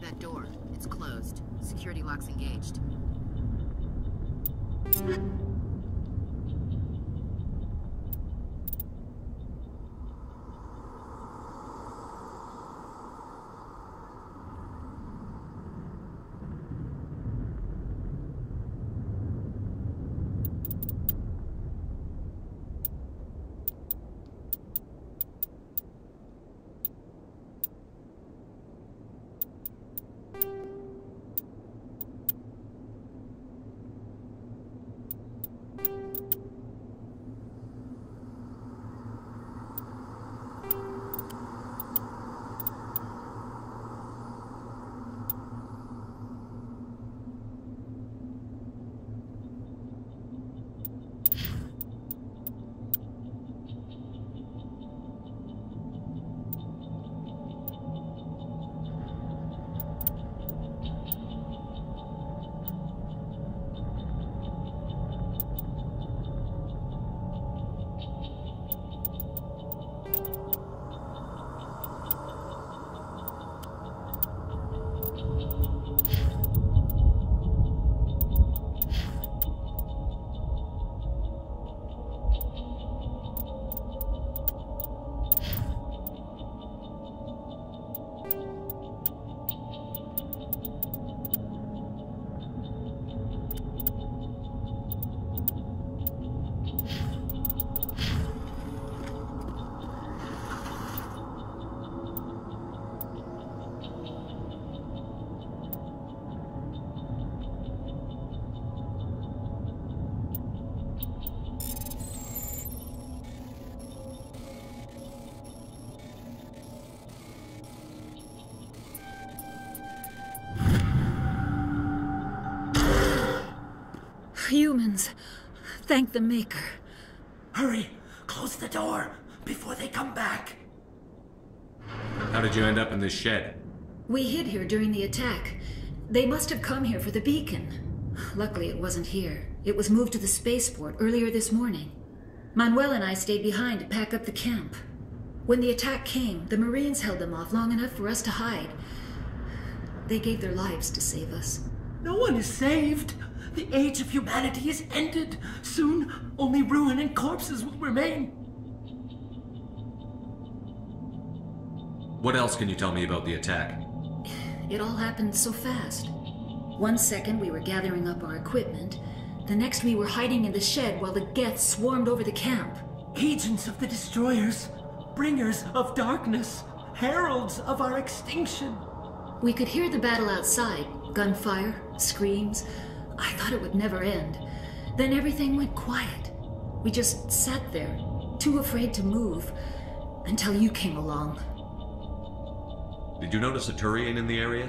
That door, it's closed. Security lock's engaged. Humans. Thank the Maker. Hurry! Close the door before they come back. How did you end up in this shed? We hid here during the attack. They must have come here for the beacon. Luckily, it wasn't here. It was moved to the spaceport earlier this morning. Manuel and I stayed behind to pack up the camp. When the attack came, the Marines held them off long enough for us to hide. They gave their lives to save us. No one is saved. The age of humanity is ended. Soon, only ruin and corpses will remain. What else can you tell me about the attack? It all happened so fast. 1 second we were gathering up our equipment. The next we were hiding in the shed while the Geth swarmed over the camp. Agents of the destroyers, bringers of darkness, heralds of our extinction. We could hear the battle outside. Gunfire, screams. I thought it would never end. Then everything went quiet. We just sat there, too afraid to move, until you came along. Did you notice a Turian in the area?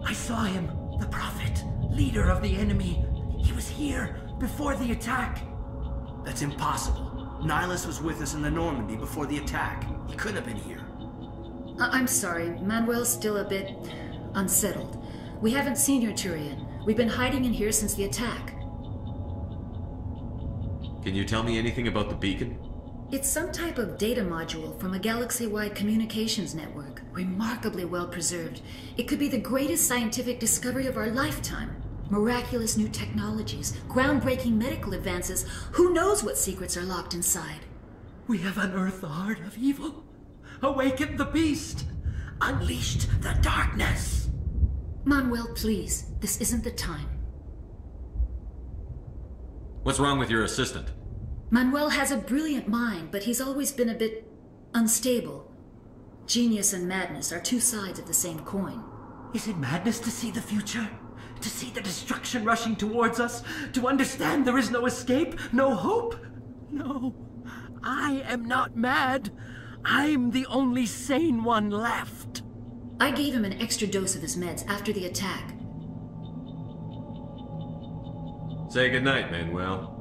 I saw him, the Prophet, leader of the enemy. He was here before the attack. That's impossible. Nihilus was with us in the Normandy before the attack. He couldn't have been here. I'm sorry. Manuel's still a bit unsettled. We haven't seen your Turian. We've been hiding in here since the attack. Can you tell me anything about the beacon? It's some type of data module from a galaxy-wide communications network. Remarkably well preserved. It could be the greatest scientific discovery of our lifetime. Miraculous new technologies, groundbreaking medical advances. Who knows what secrets are locked inside? We have unearthed the heart of evil, awakened the beast, unleashed the darkness. Manuel, please. This isn't the time. What's wrong with your assistant? Manuel has a brilliant mind, but he's always been a bit unstable. Genius and madness are two sides of the same coin. Is it madness to see the future? To see the destruction rushing towards us? To understand there is no escape? No hope? No. I am not mad. I'm the only sane one left. I gave him an extra dose of his meds after the attack. Say goodnight, Manuel.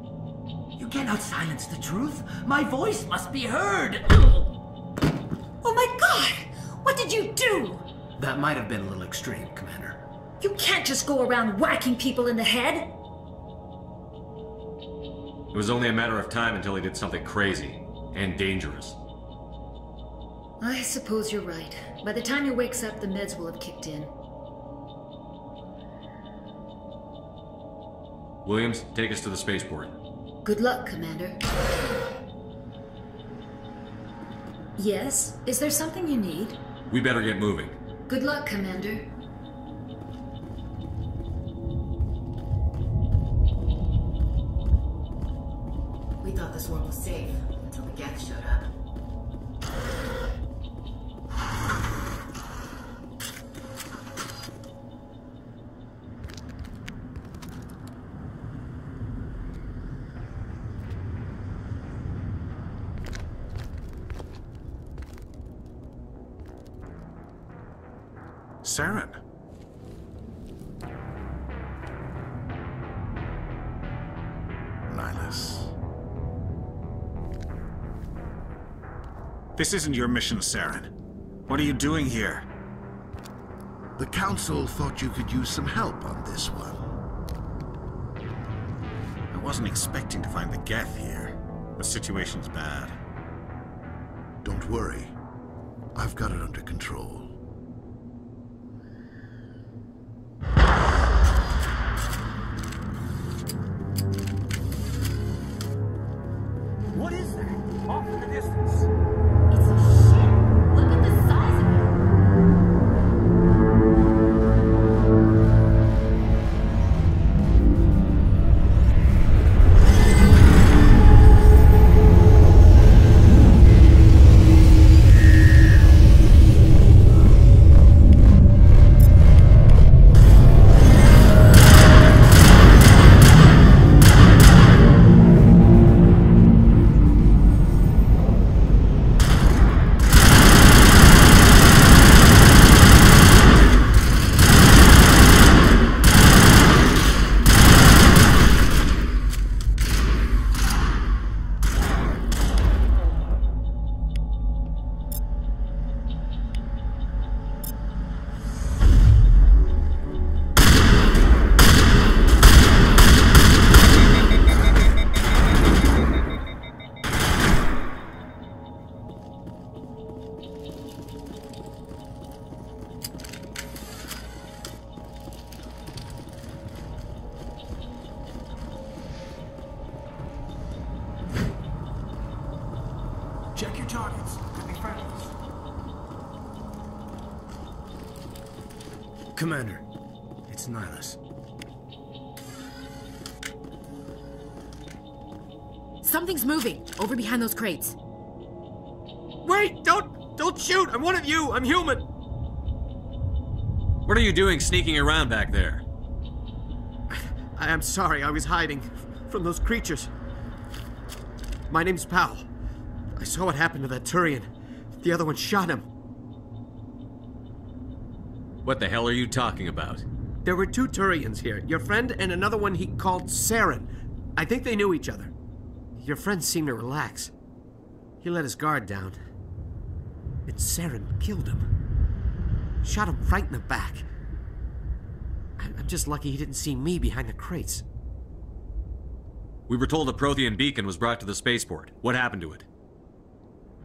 You cannot silence the truth. My voice must be heard. Oh my God! What did you do? That might have been a little extreme, Commander. You can't just go around whacking people in the head. It was only a matter of time until he did something crazy and dangerous. I suppose you're right. By the time he wakes up, the meds will have kicked in. Williams, take us to the spaceport. Good luck, Commander. Yes? Is there something you need? We better get moving. Good luck, Commander. We thought this world was safe until the Geth showed up. Saren. Nihilus. This isn't your mission, Saren. What are you doing here? The Council thought you could use some help on this one. I wasn't expecting to find the Geth here. The situation's bad. Don't worry. I've got it under control. What is that? Off in the distance. It's a ship. Look at the size of it. Commander, it's Nihilus. Something's moving, over behind those crates. Wait! Don't shoot! I'm one of you! I'm human! What are you doing sneaking around back there? I'm sorry, I was hiding from those creatures. My name's Powell. I saw what happened to that Turian. The other one shot him. What the hell are you talking about? There were 2 Turians here. Your friend and another one he called Saren. I think they knew each other. Your friend seemed to relax. He let his guard down. And Saren killed him. Shot him right in the back. I'm just lucky he didn't see me behind the crates. We were told a Prothean beacon was brought to the spaceport. What happened to it?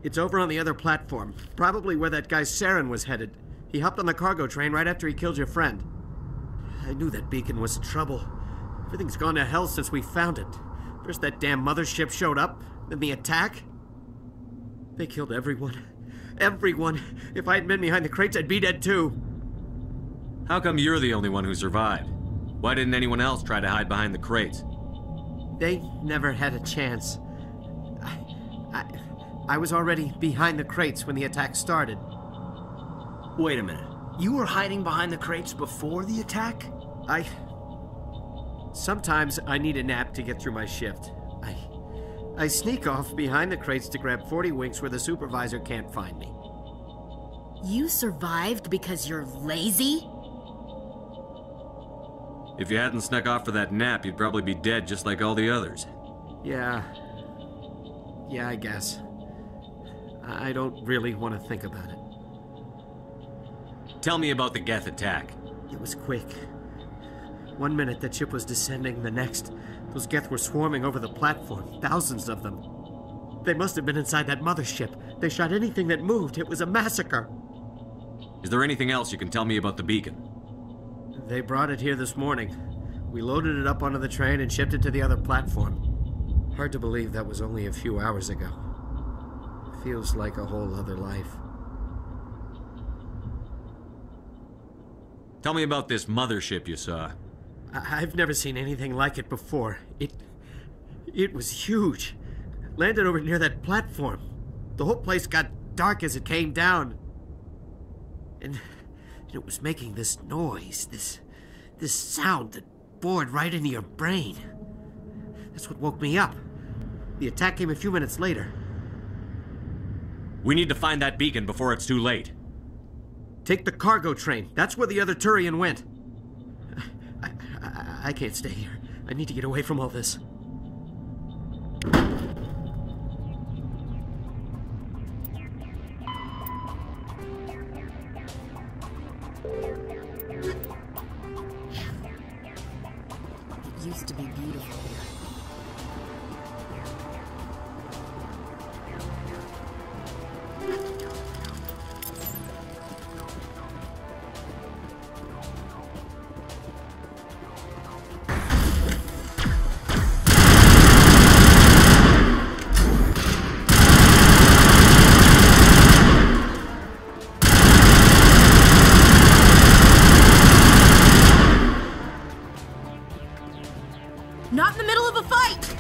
It's over on the other platform. Probably where that guy Saren was headed. He hopped on the cargo train right after he killed your friend. I knew that beacon was trouble. Everything's gone to hell since we found it. First that damn mothership showed up, then the attack. They killed everyone. Everyone. If I hadn't been behind the crates, I'd be dead too. How come you're the only one who survived? Why didn't anyone else try to hide behind the crates? They never had a chance. I was already behind the crates when the attack started. Wait a minute. You were hiding behind the crates before the attack? Sometimes I need a nap to get through my shift. I sneak off behind the crates to grab 40 winks where the supervisor can't find me. You survived because you're lazy? If you hadn't snuck off for that nap, you'd probably be dead just like all the others. Yeah, I guess. I don't really want to think about it. Tell me about the Geth Attack. It was quick. 1 minute the ship was descending, the next, those Geth were swarming over the platform, thousands of them. They must have been inside that mothership. They shot anything that moved. It was a massacre. Is there anything else you can tell me about the beacon? They brought it here this morning. We loaded it up onto the train and shipped it to the other platform. Hard to believe that was only a few hours ago. Feels like a whole other life. Tell me about this mothership you saw. I've never seen anything like it before. It was huge. Landed over near that platform. The whole place got dark as it came down. And it was making this noise, this sound that bored right into your brain. That's what woke me up. The attack came a few minutes later. We need to find that beacon before it's too late. Take the cargo train. That's where the other Turian went. I can't stay here. I need to get away from all this. It used to be beautiful here. Not in the middle of a fight!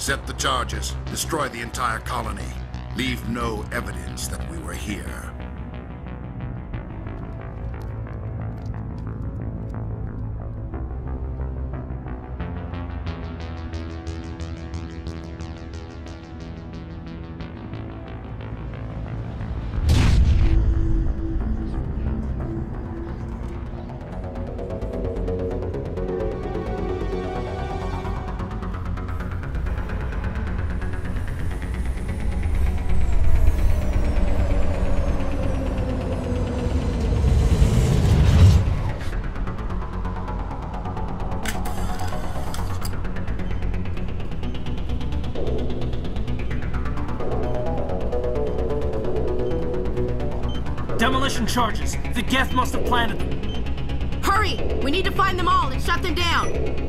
Set the charges. Destroy the entire colony. Leave no evidence that we were here. Demolition charges. The Geth must have planted them. Hurry! We need to find them all and shut them down.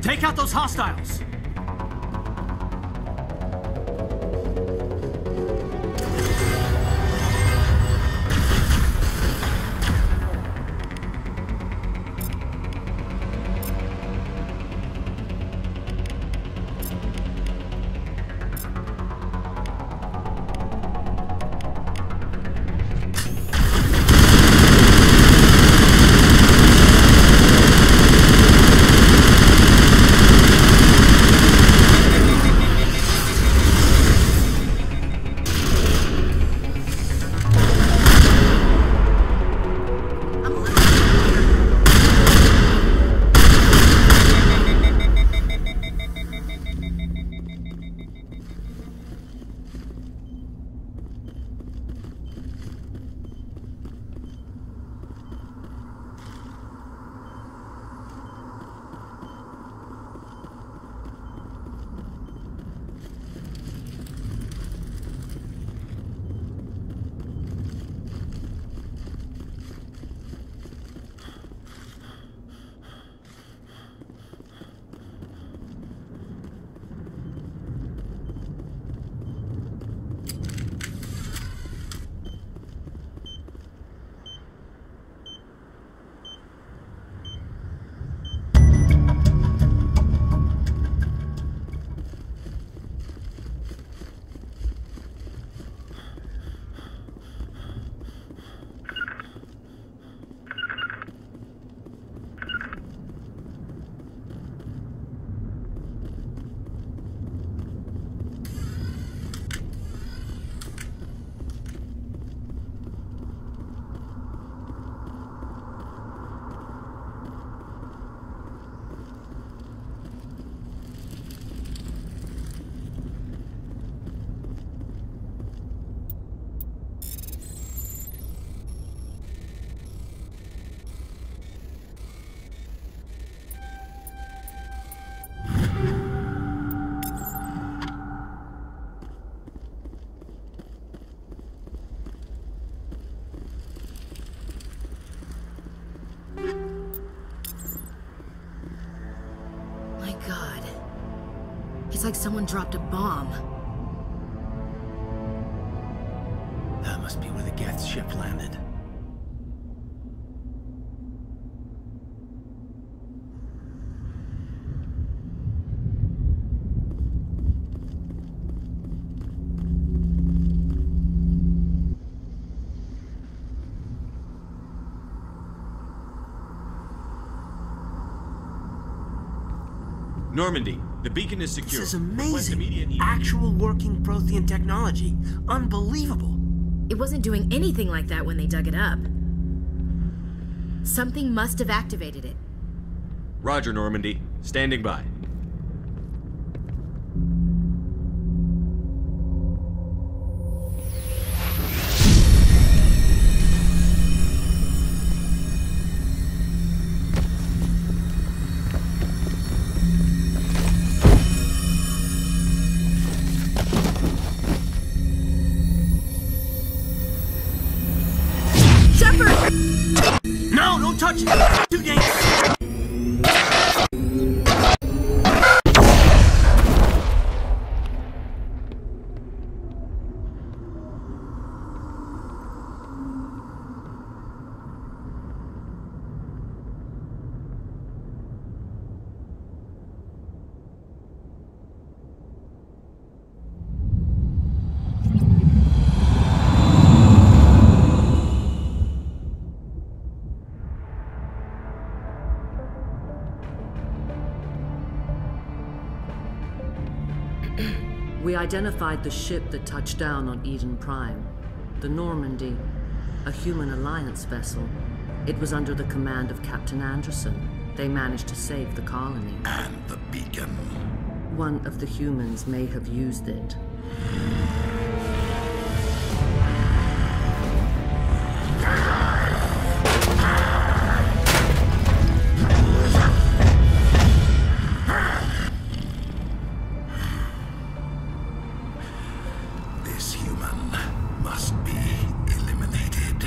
Take out those hostiles! It's like someone dropped a bomb. That must be where the Geth ship landed. Normandy, the beacon is secure. This is amazing. Actual working Prothean technology. Unbelievable. It wasn't doing anything like that when they dug it up. Something must have activated it. Roger, Normandy. Standing by. No, don't touch it! Too dangerous! We identified the ship that touched down on Eden Prime. The Normandy, a human alliance vessel. It was under the command of Captain Anderson. They managed to save the colony. And the beacon. One of the humans may have used it. This human must be eliminated.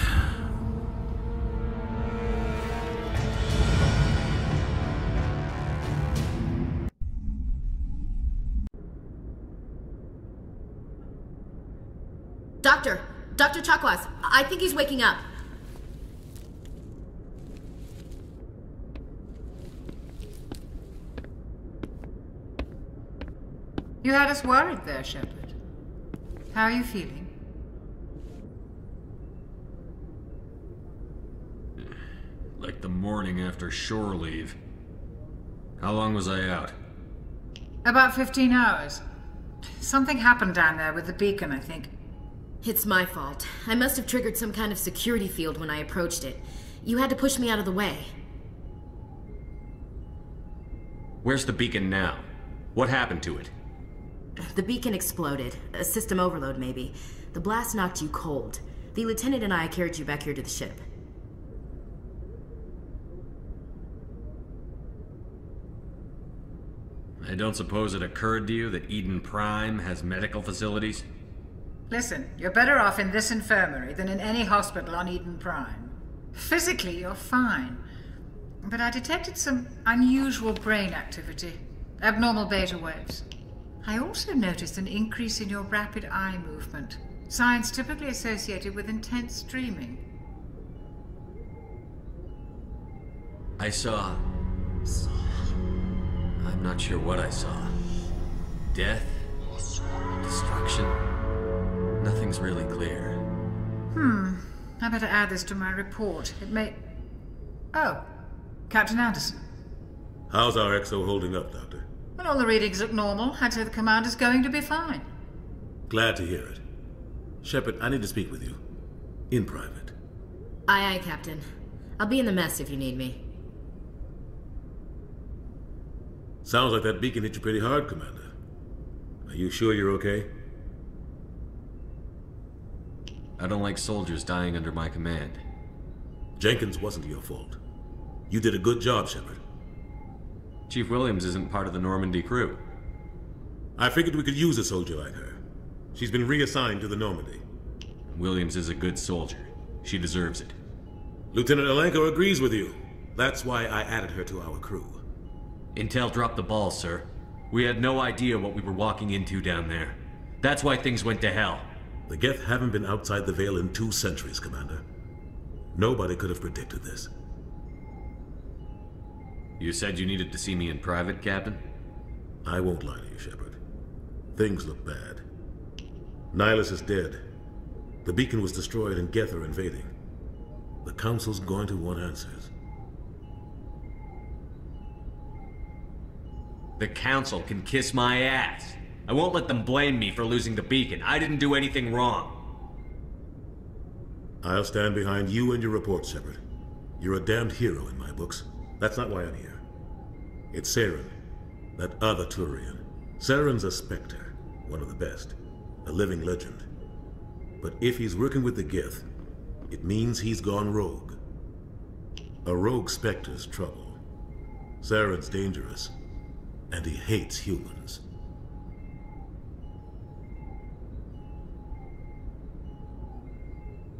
Dr. Chakwas, I think he's waking up. You had us worried there, Shepard. How are you feeling? Like the morning after shore leave. How long was I out? About 15 hours. Something happened down there with the beacon, I think. It's my fault. I must have triggered some kind of security field when I approached it. You had to push me out of the way. Where's the beacon now? What happened to it? The beacon exploded. A system overload, maybe. The blast knocked you cold. The lieutenant and I carried you back here to the ship. I don't suppose it occurred to you that Eden Prime has medical facilities? Listen, you're better off in this infirmary than in any hospital on Eden Prime. Physically, you're fine. But I detected some unusual brain activity. Abnormal beta waves. I also noticed an increase in your rapid eye movement. Signs typically associated with intense dreaming. I saw... I'm not sure what I saw. Death? Destruction? Nothing's really clear. I better add this to my report. It may... Oh, Captain Anderson. How's our XO holding up, Doctor? Well, all the readings look normal. I'd say the commander's going to be fine. Glad to hear it. Shepard, I need to speak with you. In private. Aye, aye, Captain. I'll be in the mess if you need me. Sounds like that beacon hit you pretty hard, Commander. Are you sure you're okay? I don't like soldiers dying under my command. Jenkins wasn't your fault. You did a good job, Shepard. Chief Williams isn't part of the Normandy crew. I figured we could use a soldier like her. She's been reassigned to the Normandy. Williams is a good soldier. She deserves it. Lieutenant Alenko agrees with you. That's why I added her to our crew. Intel dropped the ball, sir. We had no idea what we were walking into down there. That's why things went to hell. The Geth haven't been outside the Veil in 2 centuries, Commander. Nobody could have predicted this. You said you needed to see me in private, Captain? I won't lie to you, Shepard. Things look bad. Nihilus is dead. The beacon was destroyed and Geth are invading. The Council's going to want answers. The Council can kiss my ass. I won't let them blame me for losing the beacon. I didn't do anything wrong. I'll stand behind you and your report, Shepard. You're a damned hero in my books. That's not why I'm here. It's Saren, that other Turian. Saren's a Spectre, one of the best, a living legend. But if he's working with the Geth, it means he's gone rogue. A rogue Spectre's trouble. Saren's dangerous, and he hates humans.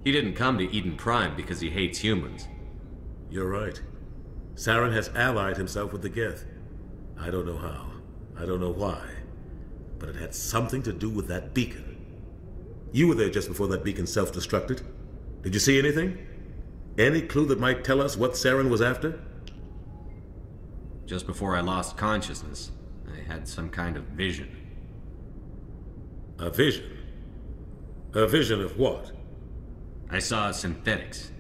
He didn't come to Eden Prime because he hates humans. You're right. Saren has allied himself with the Geth. I don't know how. I don't know why. But it had something to do with that beacon. You were there just before that beacon self-destructed. Did you see anything? Any clue that might tell us what Saren was after? Just before I lost consciousness, I had some kind of vision. A vision? A vision of what? I saw synthetics.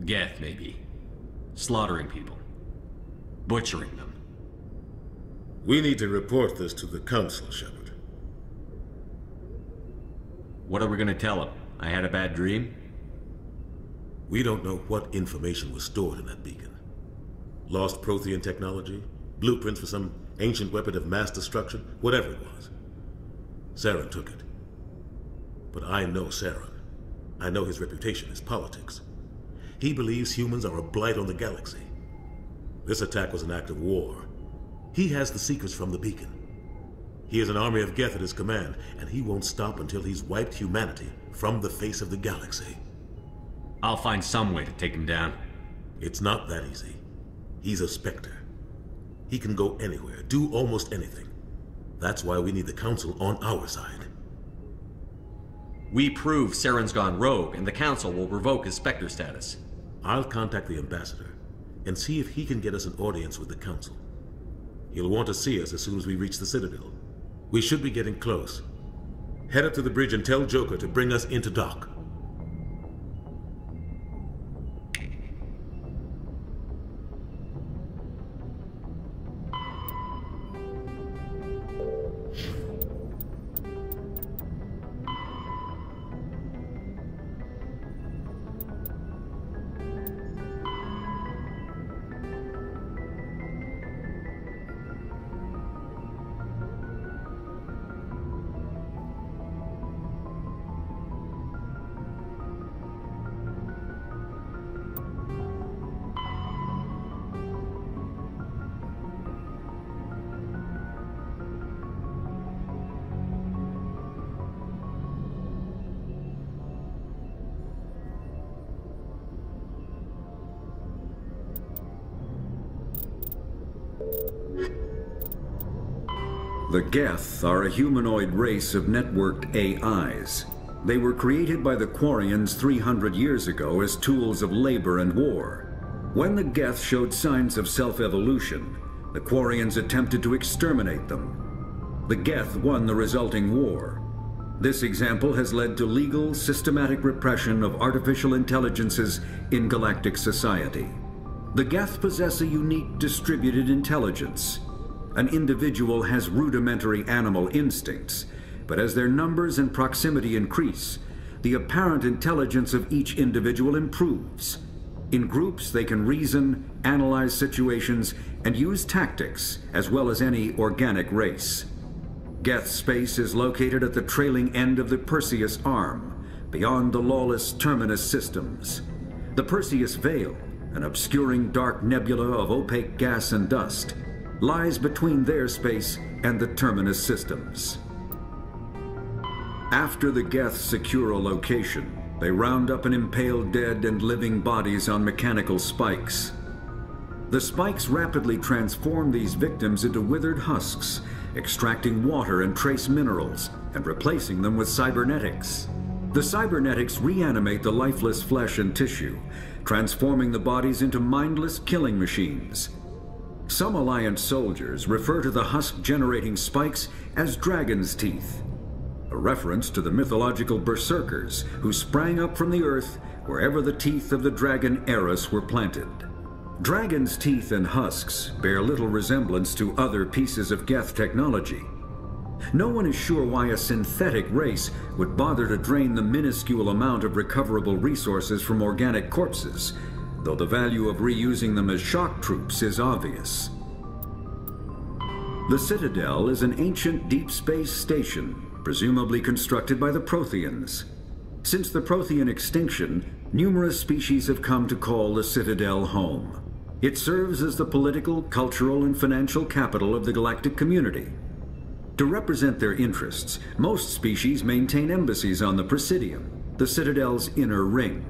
Geth, maybe. Slaughtering people. Butchering them. We need to report this to the Council, Shepard. What are we gonna tell them? I had a bad dream? We don't know what information was stored in that beacon. Lost Prothean technology? Blueprints for some ancient weapon of mass destruction? Whatever it was. Saren took it. But I know Saren. I know his reputation is politics. He believes humans are a blight on the galaxy. This attack was an act of war. He has the secrets from the beacon. He has an army of Geth at his command, and he won't stop until he's wiped humanity from the face of the galaxy. I'll find some way to take him down. It's not that easy. He's a Spectre. He can go anywhere, do almost anything. That's why we need the Council on our side. We prove Saren's gone rogue, and the Council will revoke his Spectre status. I'll contact the Ambassador and see if he can get us an audience with the Council. He'll want to see us as soon as we reach the Citadel. We should be getting close. Head up to the bridge and tell Joker to bring us into dock. The Geth are a humanoid race of networked AIs. They were created by the Quarians 300 years ago as tools of labor and war. When the Geth showed signs of self-evolution, the Quarians attempted to exterminate them. The Geth won the resulting war. This example has led to legal, systematic repression of artificial intelligences in galactic society. The Geth possess a unique distributed intelligence. An individual has rudimentary animal instincts, but as their numbers and proximity increase, the apparent intelligence of each individual improves. In groups, they can reason, analyze situations, and use tactics, as well as any organic race. Geth space is located at the trailing end of the Perseus Arm, beyond the lawless Terminus systems. The Perseus Veil, an obscuring dark nebula of opaque gas and dust, lies between their space and the Terminus systems. After the Geth secure a location, they round up and impale dead and living bodies on mechanical spikes. The spikes rapidly transform these victims into withered husks, extracting water and trace minerals, and replacing them with cybernetics. The cybernetics reanimate the lifeless flesh and tissue, transforming the bodies into mindless killing machines. Some Alliance soldiers refer to the husk-generating spikes as dragon's teeth, a reference to the mythological berserkers who sprang up from the earth wherever the teeth of the dragon Eris were planted. Dragon's teeth and husks bear little resemblance to other pieces of Geth technology. No one is sure why a synthetic race would bother to drain the minuscule amount of recoverable resources from organic corpses, though the value of reusing them as shock troops is obvious. The Citadel is an ancient deep space station, presumably constructed by the Protheans. Since the Prothean extinction, numerous species have come to call the Citadel home. It serves as the political, cultural, and financial capital of the galactic community. To represent their interests, most species maintain embassies on the Presidium, the Citadel's inner ring.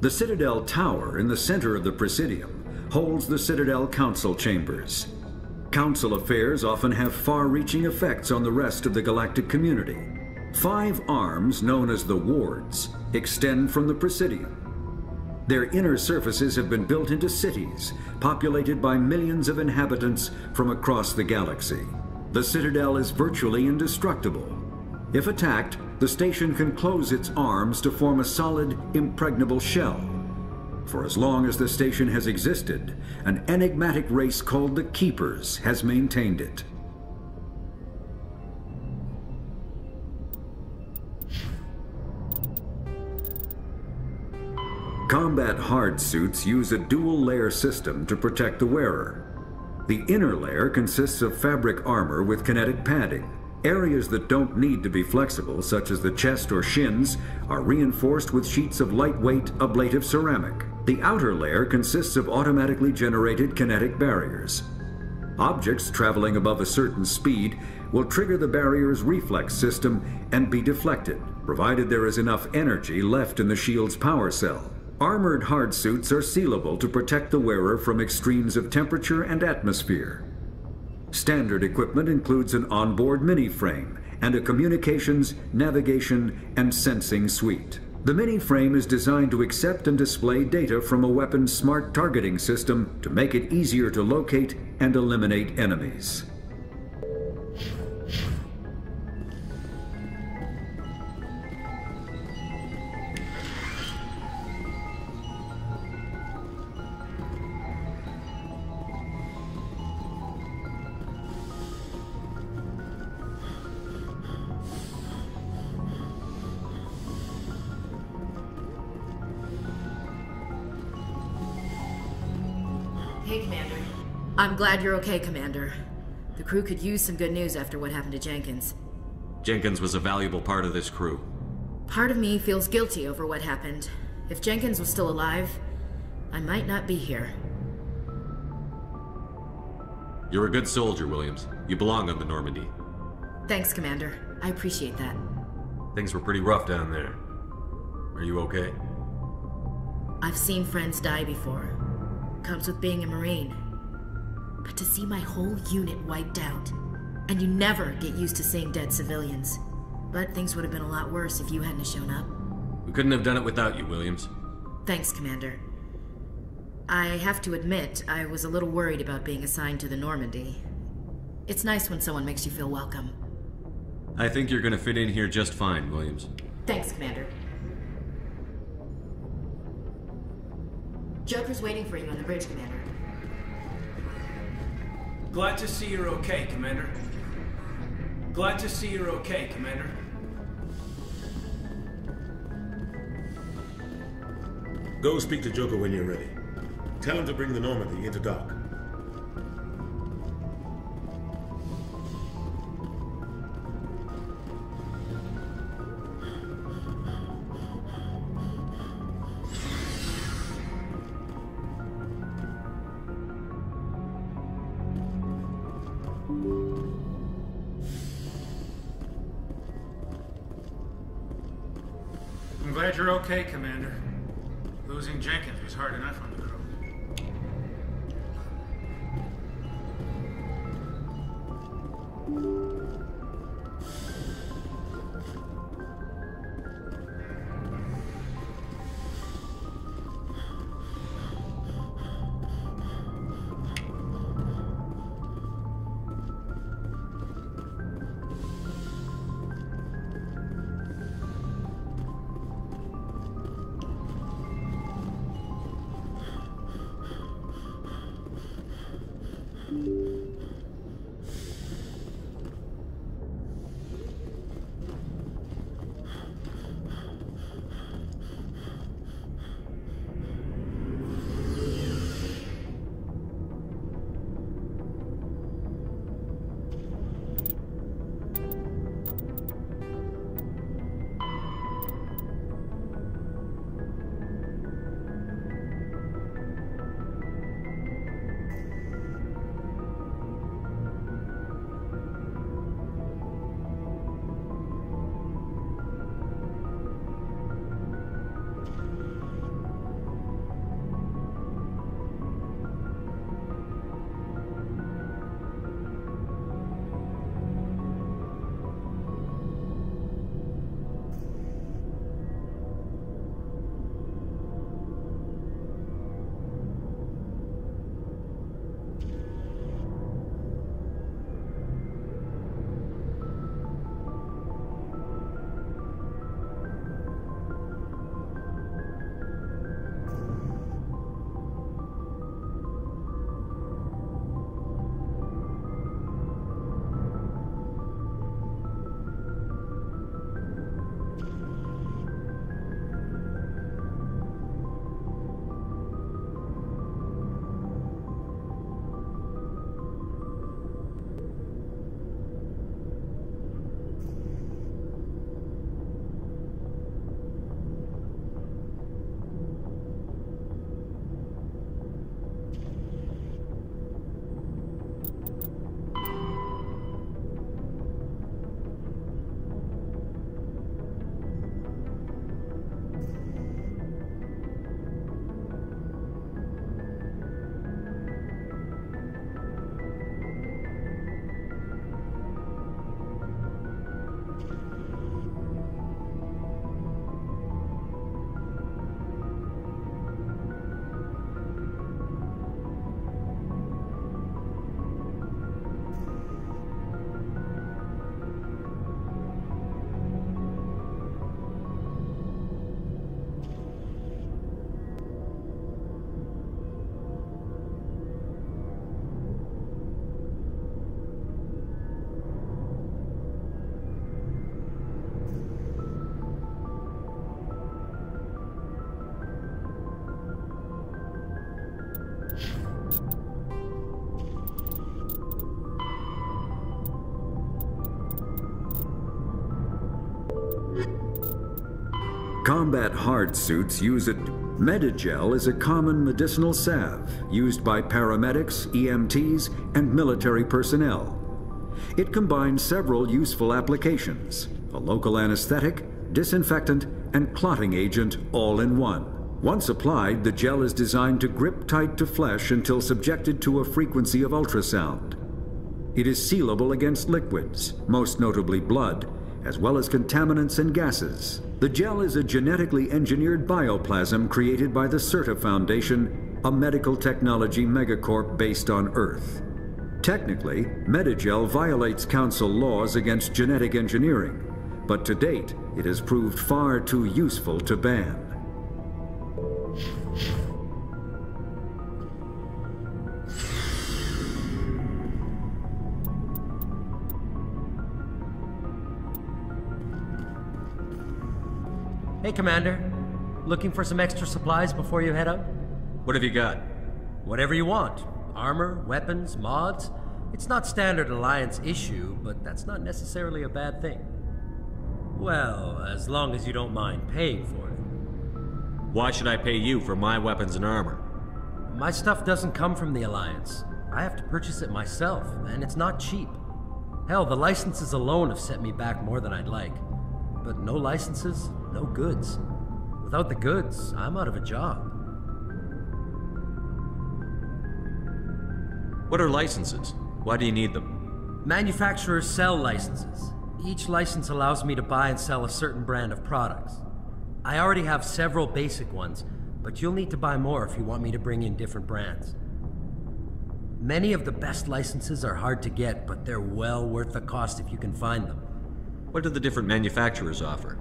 The Citadel Tower in the center of the Presidium holds the Citadel Council Chambers. Council affairs often have far-reaching effects on the rest of the galactic community. 5 arms, known as the Wards, extend from the Presidium. Their inner surfaces have been built into cities, populated by millions of inhabitants from across the galaxy. The Citadel is virtually indestructible. If attacked, the station can close its arms to form a solid, impregnable shell. For as long as the station has existed, an enigmatic race called the Keepers has maintained it. Combat hard suits use a dual-layer system to protect the wearer. The inner layer consists of fabric armor with kinetic padding. Areas that don't need to be flexible, such as the chest or shins, are reinforced with sheets of lightweight, ablative ceramic. The outer layer consists of automatically generated kinetic barriers. Objects traveling above a certain speed will trigger the barrier's reflex system and be deflected, provided there is enough energy left in the shield's power cell. Armored hard suits are sealable to protect the wearer from extremes of temperature and atmosphere. Standard equipment includes an onboard mini-frame and a communications, navigation, and sensing suite. The mini-frame is designed to accept and display data from a weapon's smart targeting system to make it easier to locate and eliminate enemies. Hey, Commander. I'm glad you're okay, Commander. The crew could use some good news after what happened to Jenkins. Jenkins was a valuable part of this crew. Part of me feels guilty over what happened. If Jenkins was still alive, I might not be here. You're a good soldier, Williams. You belong on the Normandy. Thanks, Commander. I appreciate that. Things were pretty rough down there. Are you okay? I've seen friends die before. Comes with being a Marine. But to see my whole unit wiped out, and you never get used to seeing dead civilians. But things would have been a lot worse if you hadn't shown up. We couldn't have done it without you, Williams. Thanks, Commander. I have to admit, I was a little worried about being assigned to the Normandy. It's nice when someone makes you feel welcome. I think you're gonna fit in here just fine, Williams. Thanks, Commander. Joker's waiting for you on the bridge, Commander. Glad to see you're okay, Commander. Glad to see you're okay, Commander. Go speak to Joker when you're ready. Tell him to bring the Normandy into dock. I'm glad you're okay, Commander. Losing Jenkins was hard enough on the crew. Combat hard suits use it. Medigel is a common medicinal salve used by paramedics, EMTs, and military personnel. It combines several useful applications: a local anesthetic, disinfectant, and clotting agent all in one. Once applied, the gel is designed to grip tight to flesh until subjected to a frequency of ultrasound. It is sealable against liquids, most notably blood, as well as contaminants and gases. The gel is a genetically engineered bioplasm created by the CERTA Foundation, a medical technology megacorp based on Earth. Technically, Medigel violates Council laws against genetic engineering, but to date, it has proved far too useful to ban. Hey, Commander. Looking for some extra supplies before you head out? What have you got? Whatever you want. Armor, weapons, mods. It's not standard Alliance issue, but that's not necessarily a bad thing. Well, as long as you don't mind paying for it. Why should I pay you for my weapons and armor? My stuff doesn't come from the Alliance. I have to purchase it myself, and it's not cheap. Hell, the licenses alone have set me back more than I'd like. But no licenses, no goods. Without the goods, I'm out of a job. What are licenses? Why do you need them? Manufacturers sell licenses. Each license allows me to buy and sell a certain brand of products. I already have several basic ones, but you'll need to buy more if you want me to bring in different brands. Many of the best licenses are hard to get, but they're well worth the cost if you can find them. What do the different manufacturers offer?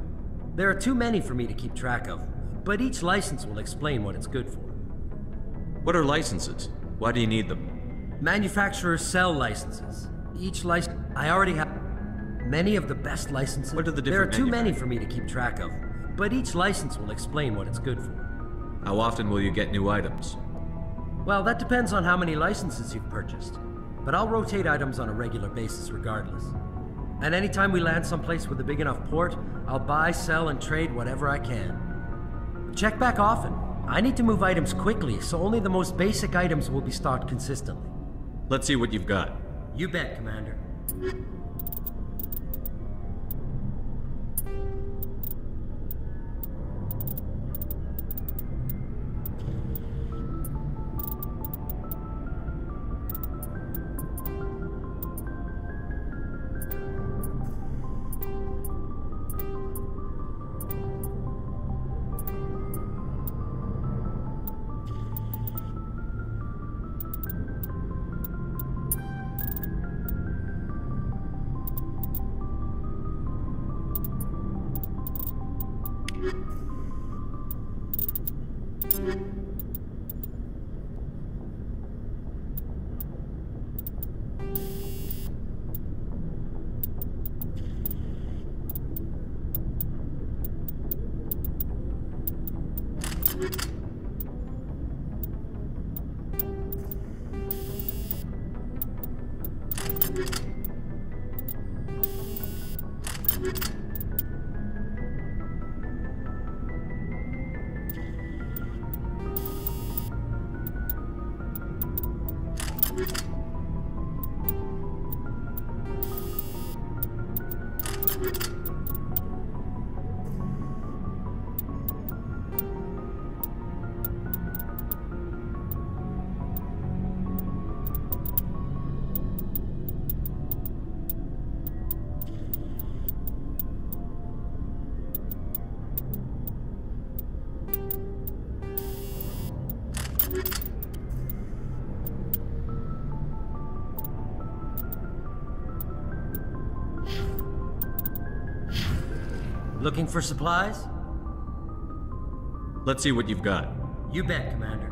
There are too many for me to keep track of, but each license will explain what it's good for. What are licenses? Why do you need them? Manufacturers sell licenses. Each license... I already have many of the best licenses. What are the different There are too many for me to keep track of, but each license will explain what it's good for. How often will you get new items? Well, that depends on how many licenses you've purchased, but I'll rotate items on a regular basis regardless. And anytime we land someplace with a big enough port, I'll buy, sell, and trade whatever I can. Check back often. I need to move items quickly, so only the most basic items will be stocked consistently. Let's see what you've got. You bet, Commander. Looking for supplies? Let's see what you've got. You bet, Commander.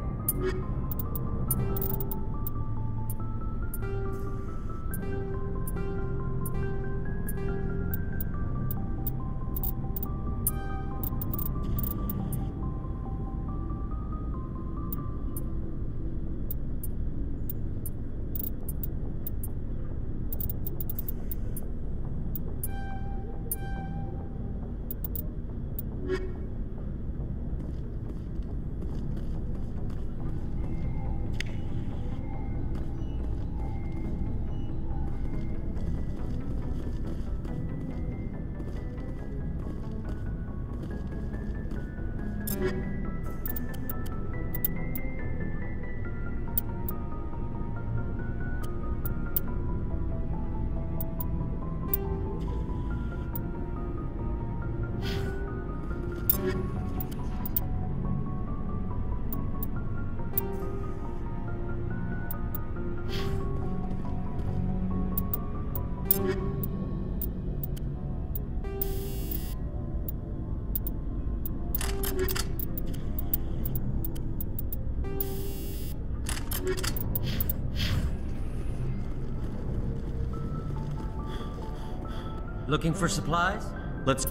Looking for supplies? Let's...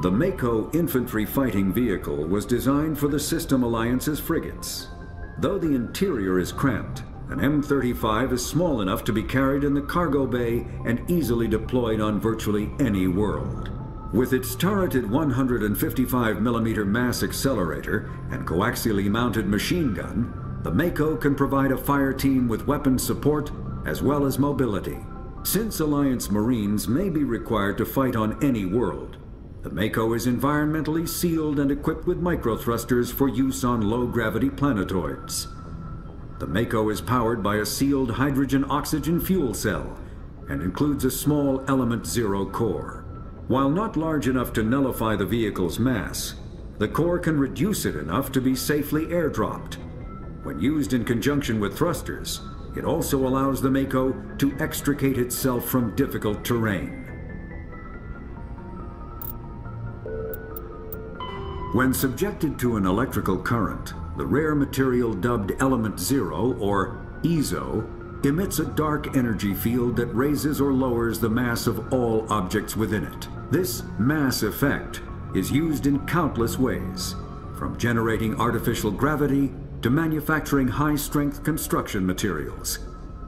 The Mako infantry fighting vehicle was designed for the System Alliance's frigates. Though the interior is cramped, an M35 is small enough to be carried in the cargo bay and easily deployed on virtually any world. With its turreted 155mm mass accelerator and coaxially mounted machine gun, the Mako can provide a fire team with weapon support as well as mobility. Since Alliance Marines may be required to fight on any world, the Mako is environmentally sealed and equipped with microthrusters for use on low-gravity planetoids. The Mako is powered by a sealed hydrogen-oxygen fuel cell and includes a small Element 0 core. While not large enough to nullify the vehicle's mass, the core can reduce it enough to be safely airdropped. When used in conjunction with thrusters, it also allows the Mako to extricate itself from difficult terrain. When subjected to an electrical current, the rare material dubbed Element 0, or EZO, emits a dark energy field that raises or lowers the mass of all objects within it. This mass effect is used in countless ways, from generating artificial gravity to manufacturing high-strength construction materials.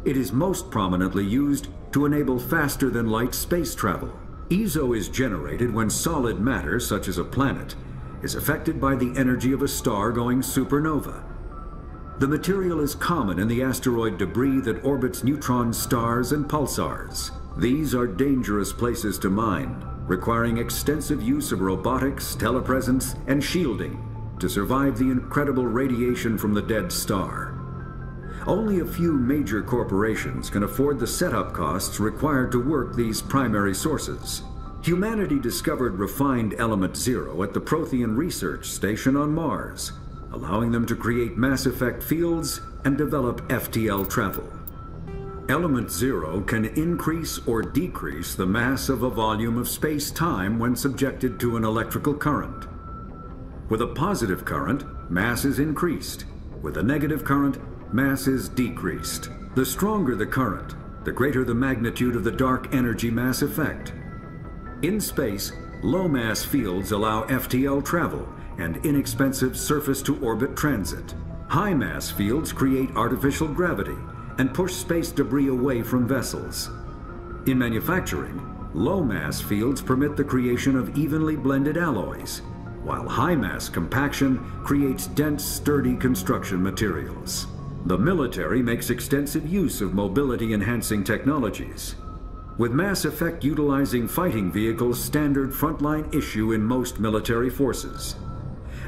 It is most prominently used to enable faster-than-light space travel. EZO is generated when solid matter, such as a planet, is affected by the energy of a star going supernova. The material is common in the asteroid debris that orbits neutron stars and pulsars. These are dangerous places to mine, requiring extensive use of robotics, telepresence, and shielding to survive the incredible radiation from the dead star. Only a few major corporations can afford the setup costs required to work these primary sources. Humanity discovered refined Element 0 at the Prothean research station on Mars, allowing them to create mass effect fields and develop FTL travel. Element 0 can increase or decrease the mass of a volume of space-time when subjected to an electrical current. With a positive current, mass is increased. With a negative current, mass is decreased. The stronger the current, the greater the magnitude of the dark energy mass effect. In space, low-mass fields allow FTL travel and inexpensive surface-to-orbit transit. High-mass fields create artificial gravity and push space debris away from vessels. In manufacturing, low-mass fields permit the creation of evenly blended alloys, while high-mass compaction creates dense, sturdy construction materials. The military makes extensive use of mobility-enhancing technologies, with Mass Effect utilizing fighting vehicles standard frontline issue in most military forces.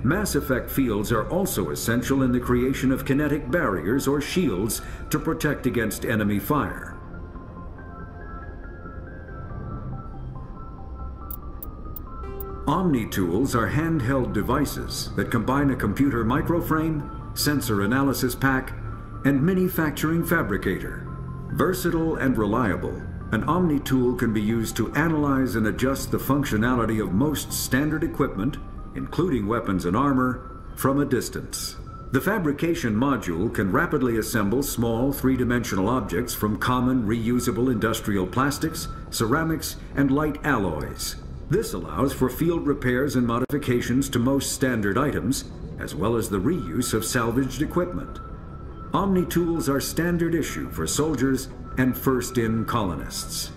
Mass Effect fields are also essential in the creation of kinetic barriers or shields to protect against enemy fire. Omni Tools are handheld devices that combine a computer microframe, sensor analysis pack, and manufacturing fabricator. Versatile and reliable, An Omni Tool can be used to analyze and adjust the functionality of most standard equipment, including weapons and armor, from a distance. The fabrication module can rapidly assemble small three-dimensional objects from common reusable industrial plastics, ceramics, and light alloys. This allows for field repairs and modifications to most standard items, as well as the reuse of salvaged equipment. Omni Tools are standard issue for soldiers and first-in colonists.